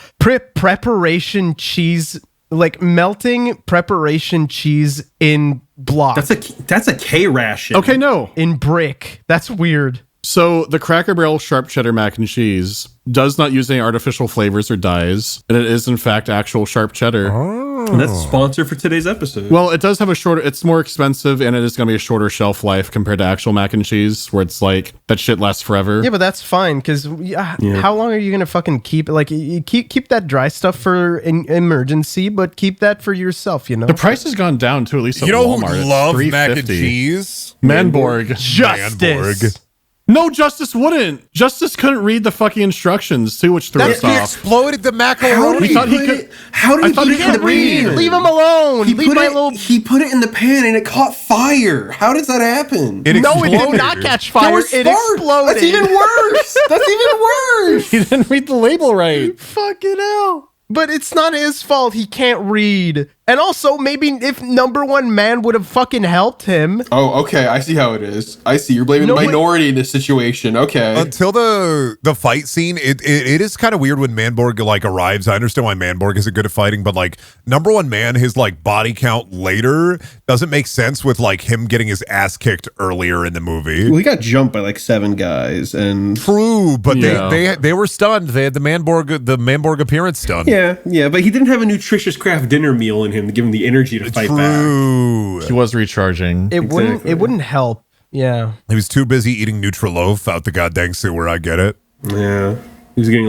preparation cheese, like melting preparation cheese in block. That's a K ration. Okay, no. in brick. That's weird. So the Cracker Barrel sharp cheddar mac and cheese does not use any artificial flavors or dyes, and it is in fact actual sharp cheddar. And that's a sponsor for today's episode. Well, it does have a shorter, it's more expensive, and it is going to be a shorter shelf life compared to actual mac and cheese, where it's like, that shit lasts forever. Yeah, but that's fine, because how long are you going to fucking keep it? Like, you keep that dry stuff for an emergency, but keep that for yourself, you know? The price has gone down, too, at least at You know Walmart. who loves It's mac and $3.50. cheese? Manborg. Justice. Manborg. No, Justice wouldn't. Justice couldn't read the fucking instructions, too, which threw us He off. exploded the How macaroni. did thought he put could- it? How did I he thought put he it in the could read. pan? Leave him alone. He Leave put my it. little... He put it in the pan and it caught fire. How does that happen? It No, it did exploded. not catch There fire. was It sparks. exploded. That's even worse. That's even worse. He didn't read the label right. Fucking hell. But it's not his fault. He can't read. And also, maybe if number one man would have fucking helped him. Oh, okay. I see how it is. I see. You're blaming No, the but- minority in this situation. Okay. Until the fight scene, it is kind of weird when Manborg like arrives. I understand why Manborg isn't good at fighting, but like number one man, his like body count later doesn't make sense with like him getting his ass kicked earlier in the movie. Well, he got jumped by like 7 guys, and True, but Yeah. they were stunned. They had the Manborg appearance done. yeah, but he didn't have a nutritious craft dinner meal in him to give him the energy to fight back. True. He was recharging. It wouldn't help. Yeah. He was too busy eating Nutriloaf out the goddamn sewer. I get it. Yeah, he was getting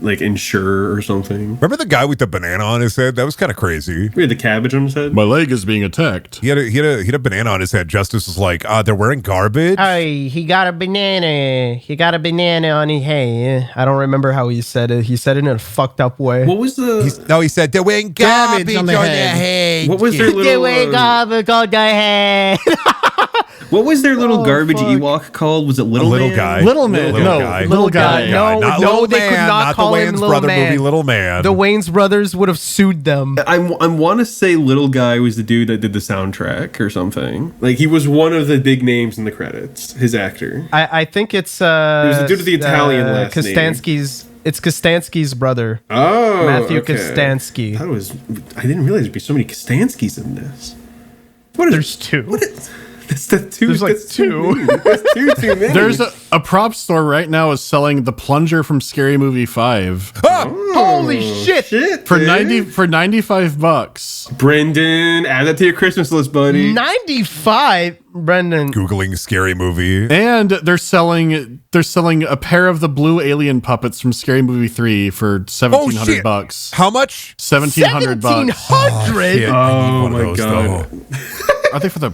like Ensure or something. Remember the guy with the banana on his head? That was kind of crazy. We had the cabbage on his head. My leg is being attacked. He had a banana on his head. Justice was like, they're wearing garbage. Hey, he got a banana. He got a banana on his head. I don't remember how he said it. He said it in a fucked up way. What was the? No, he said they're wearing garbage on their head. What was their little? What was their little garbage fuck. Ewok called? Was it Little Little Man? guy. Little Man. Little No, guy. Little Guy. No, Not no, Little they could Man, not the call him Wayne's Little brother Man. movie, Little Man. The Wayne's brothers would have sued them. I want to say Little Guy was the dude that did the soundtrack or something. Like he was one of the big names in the credits. His actor. I think it's was the dude with the Italian last name. Kostansky's. It's Kostansky's brother. Oh, Matthew okay. Kostansky. I didn't realize there'd be so many Kostanskys in this. What is? There's two. What is? That's the two. There's like that's two. many. That's too many. There's a prop store right now is selling the plunger from Scary Movie 5 Holy shit! shit dude. for $95. Brendan, add that to your Christmas list, buddy. 95, Brendan. Googling scary movie. And they're selling a pair of the blue alien puppets from Scary Movie 3 for $1,700. How much? $1,700. 1700. Shit, I need one of my those, God. though. Are they for the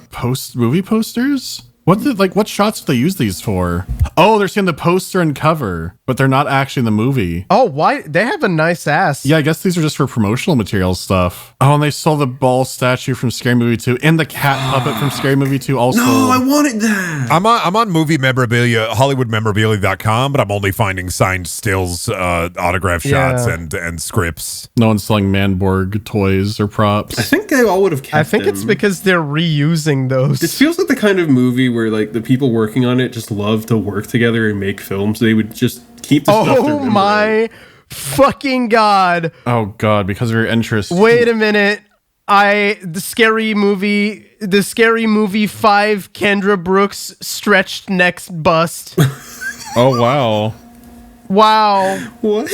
movie posters? What shots do they use these for? Oh, they're seeing the poster and cover, but they're not actually in the movie. Oh, why? They have a nice ass. Yeah, I guess these are just for promotional material stuff. Oh, and they sold the ball statue from Scary Movie 2 and the cat puppet from Scary Movie 2 also. No, I wanted that. I'm on movie memorabilia, HollywoodMemorabilia.com, but I'm only finding signed stills, autograph shots, Yeah. and scripts. No one's selling Manborg toys or props. I think they all would have kept I think it's them. because they're reusing those. This feels like the kind of movie where like the people working on it just love to work together and make films. They would just keep the stuff. Oh my fucking god. Oh god, because of your interest. Wait a minute. The scary movie 5 Kendra Brooks stretched next bust. Oh wow. Wow. What?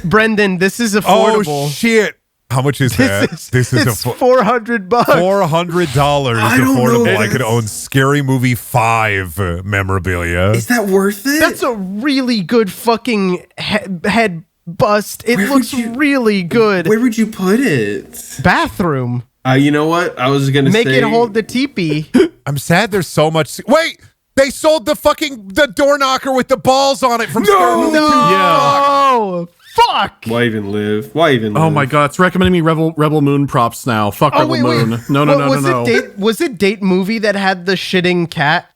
Brendan, this is affordable. Oh shit! How much is that? It's $400 $400. affordable. know. I could own Scary Movie 5 memorabilia. Is that worth it? That's a really good fucking head bust. It Where looks would you- really good. Where would you put it? Bathroom. You know what? I was gonna Make say it hold the teepee. I'm sad there's so much. Wait! They sold the door knocker with the balls on it from Scary Movie 2. Yeah. Oh, fuck. Why even live? Why even live? Oh my god, it's recommending me Rebel Moon props now. Fuck Oh, Rebel Moon. No. Was it Date Movie that had the shitting cat?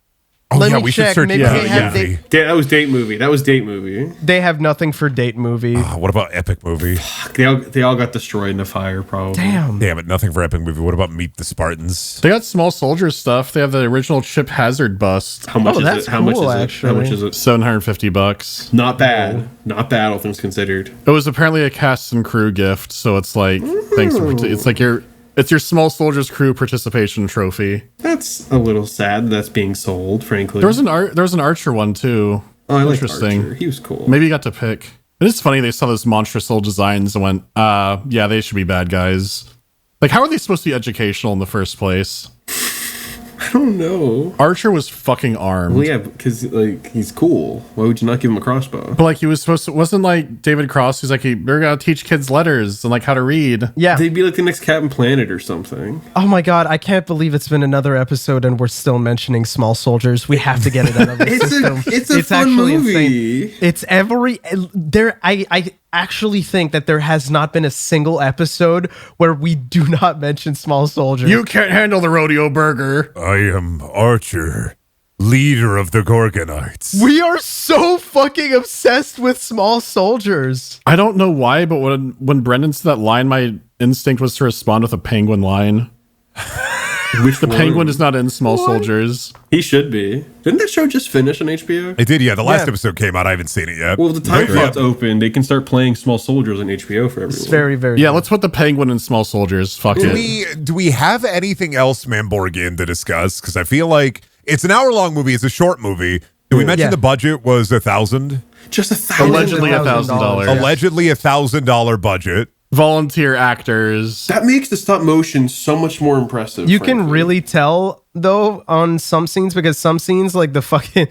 Oh, Let yeah, me we should check. search Maybe that. they have Yeah. Date. That was Date Movie. That was Date Movie. They have nothing for Date Movie. What about Epic Movie? They all got destroyed in the fire, probably. Damn. Damn it, nothing for Epic Movie. What about Meet the Spartans? They got Small Soldier stuff. They have the original Chip Hazard bust. How much Oh, is that's it? How much cool, is it? How actually. much is it? $750. Not bad. Not bad, all things considered. It was apparently a cast and crew gift, so it's like thanks for it's like it's your Small Soldiers crew participation trophy. That's a little sad that's being sold, frankly. There was an Archer one too. Oh, I like Interesting. Archer. He was cool. Maybe you got to pick. It is funny they saw those monstrous old designs and went, yeah, they should be bad guys. Like, how are they supposed to be educational in the first place? I don't know. Archer was fucking armed. Well, yeah, because like he's cool. Why would you not give him a crossbow? But like he was supposed to, wasn't like David Cross who's like, we're gonna teach kids letters and like how to read. Yeah. They'd be like the next Captain Planet or something. Oh my god, I can't believe it's been another episode and we're still mentioning small soldiers. We have to get it out of the system. It's a fun movie. Insane. It's every there. I actually think that there has not been a single episode where we do not mention small soldiers. You can't handle the rodeo burger. I am Archer, leader of the Gorgonites. We are so fucking obsessed with small soldiers. I don't know why, but when Brendan said that line, my instinct was to respond with a penguin line. Which the penguin is not in Small Soldiers. He should be. Didn't that show just finish on HBO? It did, yeah. The last episode came out. I haven't seen it yet. Well, if the time slot's open, they can start playing Small Soldiers on HBO for everyone. It's very, very Yeah, good. let's put the penguin in Small Soldiers. Fuck it. Do we have anything else Manborg in to discuss? Because I feel like it's an hour-long movie. It's a short movie. Did we mention the budget was $1,000? Just $1,000. Allegedly $1,000. Yeah. Allegedly $1,000 budget. Volunteer actors. That makes the stop motion so much more impressive. You can really tell though on some scenes, because some scenes like the fucking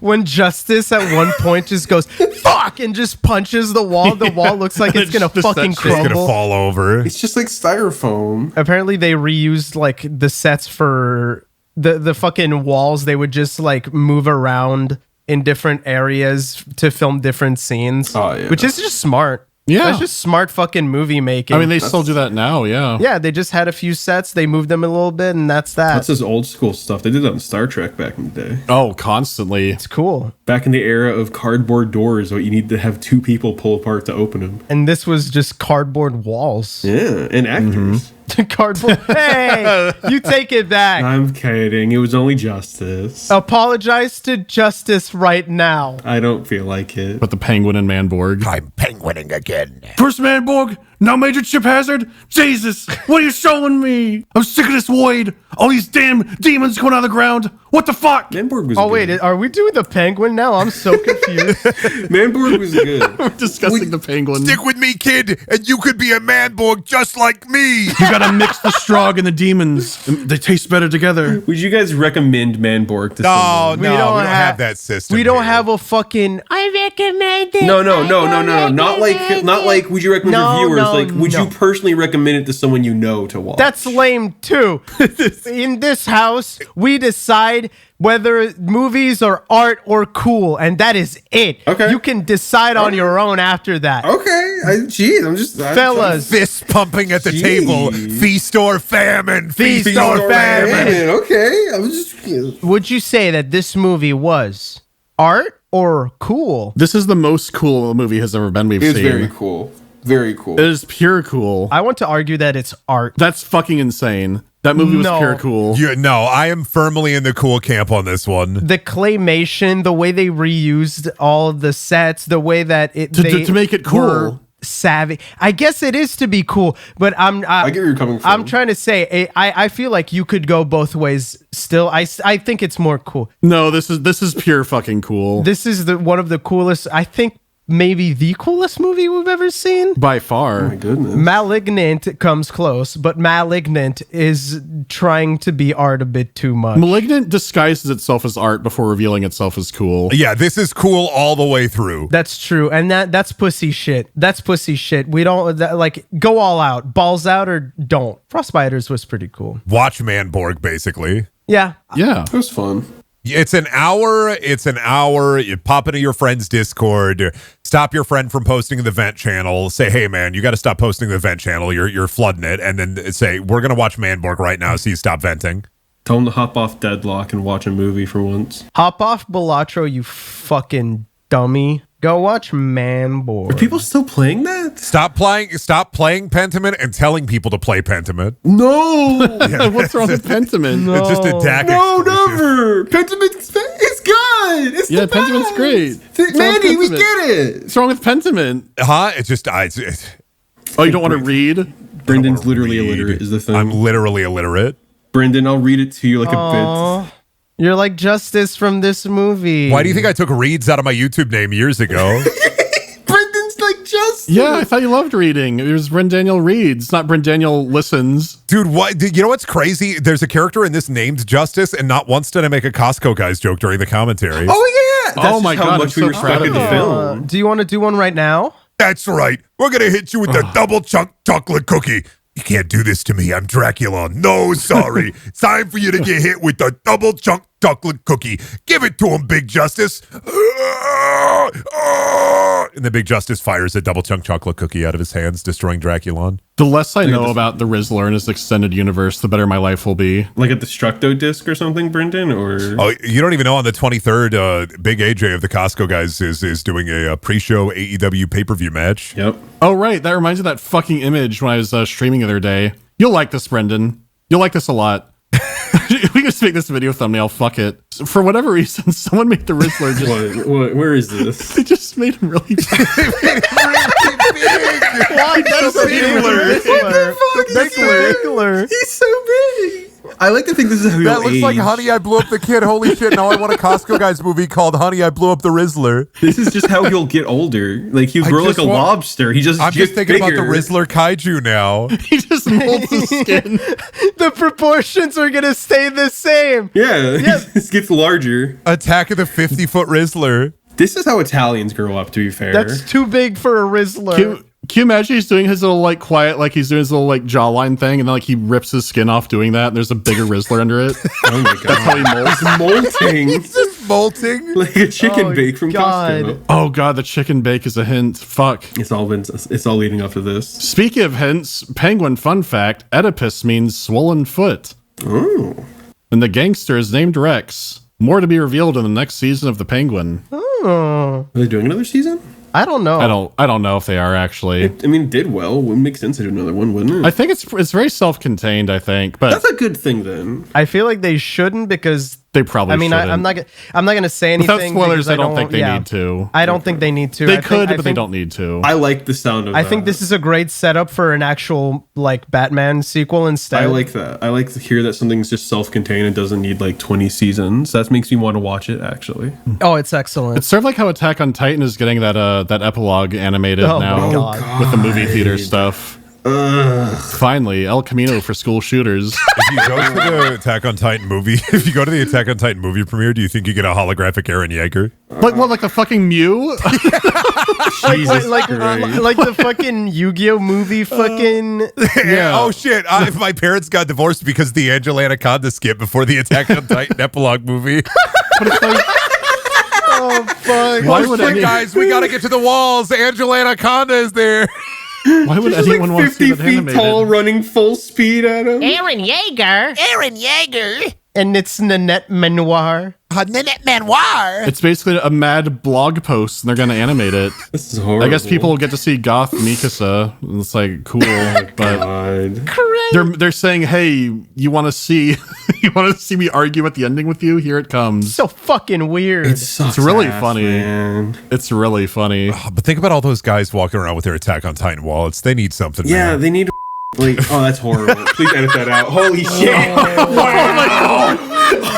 when Justice at one point just goes fuck and just punches the wall looks like it's gonna fucking It's gonna crumble. fall over. It's just like styrofoam. Apparently they reused like the sets for the fucking walls. They would just like move around in different areas to film different scenes. Oh, yeah. Which is just smart. Yeah. That's just smart fucking movie making. I mean, they still do that now, yeah. yeah, they just had a few sets, they moved them a little bit, and that's that. That's just old school stuff. They did that in Star Trek back in the day. Oh, constantly. It's cool. Back in the era of cardboard doors, what you need to have two people pull apart to open them. And this was just cardboard walls. Yeah, and actors. Cardboard. Hey, you take it back. I'm kidding. It was only Justice. Apologize to Justice right now. I don't feel like it. But the penguin and Manborg. I'm penguining again. First Manborg, now Major Chip Hazard. Jesus, what are you showing me? I'm sick of this void. All these damn demons coming out of the ground. What the fuck? Manborg was Oh, good. wait, are we doing the penguin now? I'm so confused. Manborg was good. We're discussing the penguin. Stick with me, kid, and you could be a Manborg just like me. You gotta mix the strog and the demons. They taste better together. Would you guys recommend Manborg to No, someone? we don't have that system. We don't here. have a fucking. I recommend it. No. Not like would you recommend No, reviewers? no, Like, would no. you personally recommend it to someone you know to watch? That's lame too. In this house, we decide whether movies are art or cool, and that is it. Okay. You can decide on your own after that. okay. I'm just Fellas. Fist pumping at the Jeez. table. Feast or famine. Feast, Feast or or famine. Okay. I was just. Would you say that this movie was art or cool? This is the most cool a movie has ever been we've It's seen. very cool. Very cool. It is pure cool. I want to argue that it's art. That's fucking insane. That movie was No. pure cool. No, I am firmly in the cool camp on this one. The claymation, the way they reused all of the sets, the way that it To make it cool. were savvy. I guess it is to be cool, but I get where you're coming from. I'm trying to say, I feel like you could go both ways. Still, I think it's more cool. No, this is pure fucking cool. This is one of the coolest. I think maybe the coolest movie we've ever seen. By far. My goodness. Malignant comes close, but Malignant is trying to be art a bit too much. Malignant disguises itself as art before revealing itself as cool. Yeah, this is cool all the way through. That's true, and that's pussy shit. That's pussy shit. We don't like go all out, balls out, or don't. Frostbiters was pretty cool. Watch Manborg, basically. Yeah, Yeah. It was fun. It's an hour. You pop into your friend's Discord, stop your friend from posting in the vent channel, say, hey man, you got to stop posting in the vent channel. You're flooding it. And then say, we're going to watch Manborg right now. So you stop venting. Tell him to hop off Deadlock and watch a movie for once. hop off Balatro, you fucking dummy. Go watch Manborg. Are people still playing that? Stop playing Pentiment and telling people to play Pentiment. No. What's wrong with Pentiment? It's just a DAC No, exclusive. never. Pentiment's it's good. It's Yeah, the best. Pentiment's great. What's wrong with Mandy, we Pentiment? get it. What's wrong with Pentiment? Huh? It's just Oh, you don't want to read? Brendan's literally illiterate is the thing. I'm literally illiterate. Brendan, I'll read it to you like a You're like Justice from this movie. Why do you think I took Reeds out of my YouTube name years ago? bit. Brendan's like Justice. Yeah, I thought you loved reading. It was Brendaniel reads, not Brendaniel listens. Dude, what? You know what's crazy? There's a character in this named Justice, and not once did I make a Costco guys joke during the commentary. Oh yeah. That's Oh my just how God, much I'm we so proud respected of the you. film. Do you want to do one right now? That's right. We're gonna hit you with the double chunk chocolate cookie. You can't do this to me. I'm Dracula. No, sorry. It's time for you to get hit with the double chunk chocolate cookie. Give it to him, Big Justice. And the Big Justice fires a double chunk chocolate cookie out of his hands, destroying Draculon. The less I know about the Rizzler and his extended universe, the better my life will be. Like a Destructo disc or something, Brendan? Or Oh, you don't even know on the 23rd, Big AJ of the Costco guys is doing a pre-show AEW pay-per-view match. Yep. Oh, right. That reminds me of that fucking image when I was streaming the other day. You'll like this, Brendan. You'll like this a lot. We can just make this video thumbnail. Fuck it. For whatever reason, someone made the Rizzler just... Where is this? They just made him really big. Why? That's a Rizzler. He's so big. I like to think this is how That looks like Honey, I Blew Up the Kid. Holy shit, now I want a Costco guys movie called Honey, I Blew Up the Rizzler. This is just how he'll get older. Like he'll grow like a lobster. I'm just thinking about the Rizzler kaiju now. He just molds his skin. The proportions are gonna stay the same. Yeah, this gets larger. Attack of the 50-foot Rizzler. This is how Italians grow up, to be fair. That's too big for a Rizzler. Can you imagine he's doing his little like quiet, like he's doing his little like jawline thing, and then like he rips his skin off doing that, and there's a bigger Rizzler under it. Oh my god. That's how he molds. Molting. It's just molting. Like a chicken bake from God. Costco. Oh god, the chicken bake is a hint. Fuck. It's all leading up to this. Speaking of hints, Penguin fun fact, Oedipus means swollen foot. Oh. And the gangster is named Rex. More to be revealed in the next season of The Penguin. Are they doing another season? I don't know. I don't know if they are actually. It did well. It would make sense to do another one, wouldn't it? I think it's very self-contained, I think, but That's a good thing then. I feel like they shouldn't because they probably I mean shouldn't. I'm not gonna say anything. Without spoilers, because I don't think they need to. I don't think they need to. They I could, think, but they don't need to. I like the sound of that. I think this is a great setup for an actual like Batman sequel instead. I like that. I like to hear that something's just self-contained and doesn't need like 20 seasons. That makes me want to watch it, actually. Oh, it's excellent. It's sort of like how Attack on Titan is getting that epilogue animated Oh now my God. with the movie theater stuff. Finally, El Camino for school shooters. If you go to the Attack on Titan movie, premiere, do you think you get a holographic Eren Yeager? Like what? Like the fucking Mew? like the fucking Yu-Gi-Oh movie fucking Yeah. Oh shit! My parents got divorced because the Angela Anaconda skit before the Attack on Titan epilogue movie. oh fuck. Why would any, Guys, we gotta get to the walls. Angela Anaconda is there. why would anyone want to see 50 that feet animated? tall, running full speed at him. Aaron Yeager. And it's Nanette Manoir. Nanette Manoir. It's basically a mad blog post, and they're going to animate it. This is horrible. I guess people will get to see Goth Mikasa. And it's like cool, but God. they're saying, "Hey, you want to see me argue at the ending with you? Here it comes." So fucking weird. It's really funny. Man. It's really funny. But think about all those guys walking around with their Attack on Titan wallets. They need something. Yeah, man. they need like, oh, that's horrible. Please edit that out. Holy shit.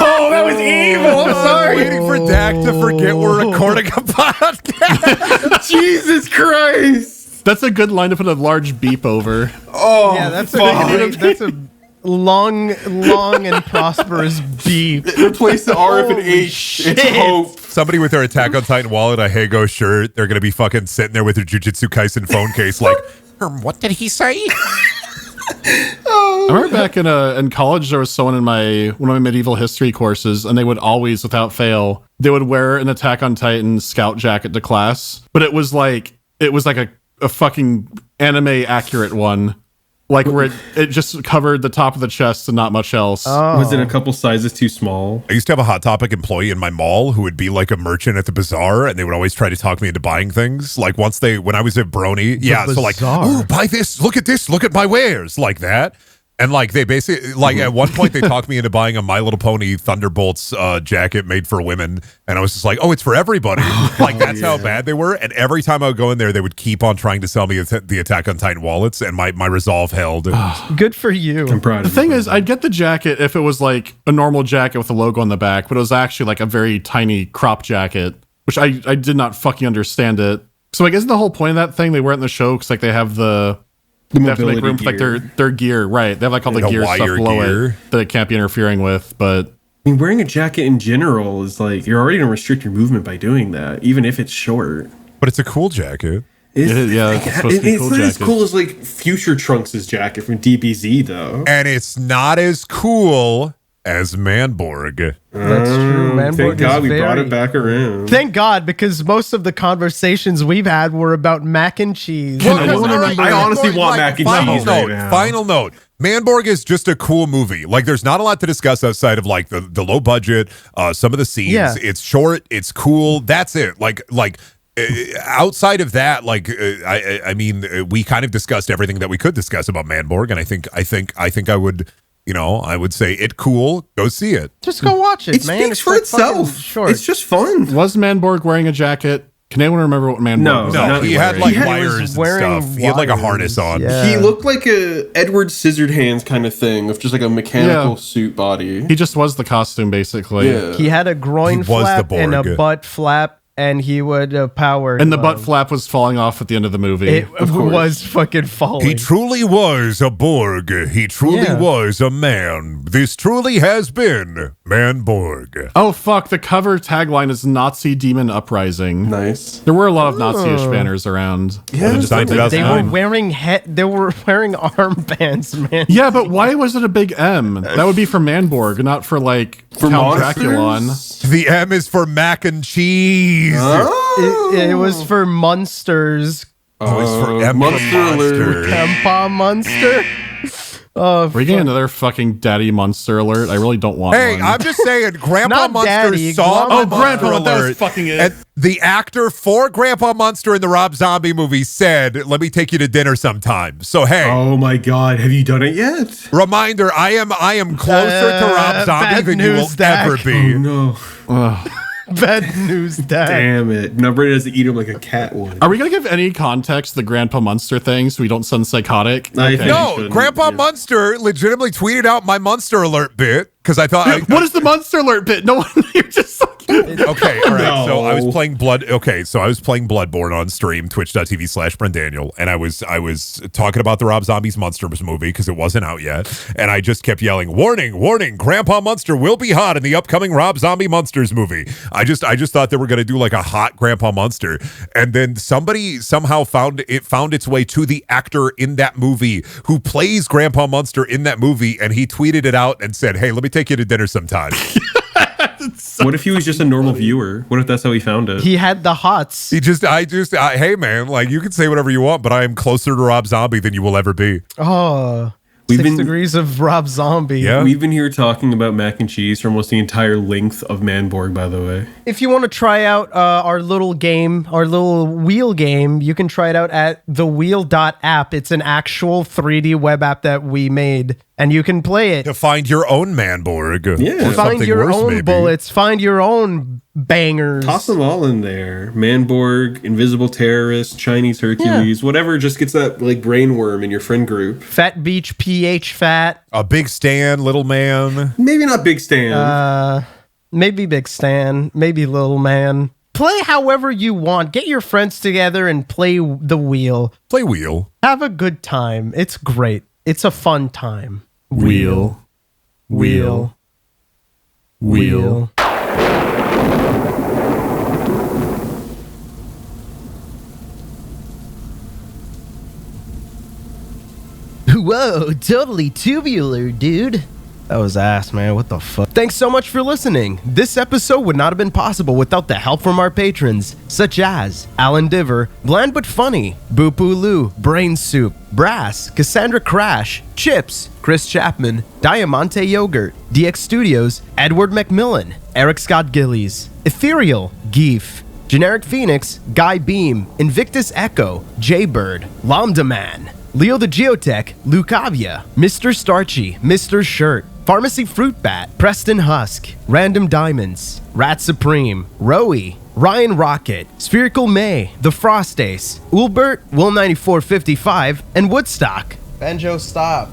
Oh, that was evil. I'm sorry. Waiting for Dak to forget we're recording a podcast. Jesus Christ. That's a good line to put a large beep over. Oh, yeah, that's fuck. that's a long and prosperous beep. Replace the R with an H. It's hope. Somebody with their Attack on Titan wallet, a Hago shirt, they're gonna be fucking sitting there with their Jujutsu Kaisen phone case, like, What did he say? I remember back in college, there was someone in one of my medieval history courses, and they would always, without fail, they would wear an Attack on Titan scout jacket to class, but it was like a fucking anime accurate one, like where it just covered the top of the chest and not much else. Was it a couple sizes too small? I used to have a Hot Topic employee in my mall who would be like a merchant at the bazaar, and they would always try to talk me into buying things. Like when I was at Brony, so like, oh, buy this, look at my wares, like that. And like they basically, like at one point they talked me into buying a My Little Pony Thunderbolts jacket made for women, and I was just like, oh, it's for everybody. Like that's how bad they were. And every time I would go in there, they would keep on trying to sell me the Attack on Titan wallets, and my resolve held. Good for you. I'm proud of The thing is, I'd get the jacket if it was like a normal jacket with a logo on the back, but it was actually like a very tiny crop jacket, which I did not fucking understand it. So like, isn't the whole point of that thing they wear it in the show? Because like they have they have to make room for like their gear, right? They have like all the gear stuff below it that it can't be interfering with. But I mean, wearing a jacket in general is like you're already gonna restrict your movement by doing that, even if it's short. But it's a cool jacket. It's supposed to be it's not as cool as like Future Trunks' jacket from DBZ though. And it's not as cool as Manborg. That's true. Manborg Thank God is we brought it back around. Thank God, because most of the conversations we've had were about mac and cheese. I honestly want mac and cheese right now. Final note. Manborg is just a cool movie. Like, there's not a lot to discuss outside of like the low budget, some of the scenes. Yeah. It's short. It's cool. That's it. Like outside of that, like I mean, we kind of discussed everything that we could discuss about Manborg, and I think I would. You know, I would say it cool. Go see it. Just go watch it, It man. speaks for itself. Short. It's just fun. was Manborg wearing a jacket? Can anyone remember what Manborg was? No, he had like wires and wearing stuff. He had like a wires, harness on. yeah. He looked like a Edward Scissorhands kind of thing, of just like a mechanical suit body. He just was the costume, basically. Yeah. He had a groin He was the flap and a Borg. butt flap, and he would power. And the butt flap was falling off at the end of the movie. It was fucking falling. He truly was a Borg. He truly was a man. This truly has been Manborg. Oh, fuck. The cover tagline is Nazi Demon Uprising. Nice. There were a lot of Nazi-ish banners around. Yeah, They were wearing They were wearing armbands, man. Yeah, but why was it a big M? That would be for Manborg, not for like Count Draculon. The M is for mac and cheese. It was for Munsters. Oh, it's for Monster Alert. Empa Munster. Are we getting another fucking Daddy Monster alert? I really don't want Hey, one. I'm just saying, Grandpa Not Munster Daddy, saw Grandpa my Grandpa, Monster that was Alert, fucking it. and the actor for Grandpa Munster in the Rob Zombie movie said, "Let me take you to dinner sometime." So hey, Oh my God, have you done it yet? reminder: I am closer to Rob Zombie bad than you will news, Dak. ever be. Oh no. Bad news, Dad. Damn it. No, Brady doesn't eat him like a cat would. Are we going to give any context to the Grandpa Munster thing so we don't sound psychotic? I think- No, shouldn't, Grandpa yeah. Munster legitimately tweeted out my Monster Alert bit because I thought. What is the Monster alert bit? No one, you're just like... Okay, all right. So I was No. playing Bloodborne on stream, twitch.tv/Brendaniel, and I was talking about the Rob Zombie's Monsters movie because it wasn't out yet, and I just kept yelling, "Warning, warning, Grandpa Munster will be hot in the upcoming Rob Zombie Monsters movie." I just thought they were gonna do like a hot Grandpa Munster, and then somebody somehow found its way to the actor in that movie who plays Grandpa Munster in that movie, and he tweeted it out and said, "Hey, let me take you to dinner sometime." What if he was just a normal viewer? What if that's how he found it? He had the hots. Hey man, like you can say whatever you want, but I am closer to Rob Zombie than you will ever be. Oh, We've 6 been- degrees of Rob Zombie. Yeah. We've been here talking about mac and cheese for almost the entire length of Manborg, by the way. If you want to try out our little game, our little wheel game, you can try it out at thewheel.app. It's an actual 3D web app that we made, and you can play it. To find your own Manborg. Yeah. Or Find something your worse, own maybe. bullets. Find your own bangers. Toss them all in there. Manborg, Invisible Terrorist, Chinese Hercules, whatever just gets that like brain worm in your friend group. Fat Beach PH Fat. A big Stan, little man. Maybe not Big Stan. Maybe Big Stan. Maybe Little Man. Play however you want. Get your friends together and play the wheel. Play wheel. Have a good time. It's great. It's a fun time. Wheel. Wheel. Wheel. Whoa, totally tubular, dude. That was ass, man. What the fuck? Thanks so much for listening. This episode would not have been possible without the help from our patrons, such as Alan Diver, Bland But Funny, Boopoo Lou, Brain Soup, Brass, Cassandra Crash, Chips, Chris Chapman, Diamante Yogurt, DX Studios, Edward McMillan, Eric Scott Gillies, Ethereal, Geef, Generic Phoenix, Guy Beam, Invictus Echo, Jaybird, Lambda Man, Leo the Geotech, Lucavia, Mr. Starchy, Mr. Shirt, Pharmacy Fruit Bat, Preston Husk, Random Diamonds, Rat Supreme, Rowie, Ryan Rocket, Spherical May, The Frost Ace, Ulbert, Will9455, and Woodstock. Banjo, stop.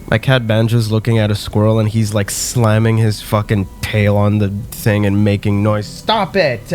My cat Banjo's looking at a squirrel and he's like slamming his fucking tail on the thing and making noise. Stop it!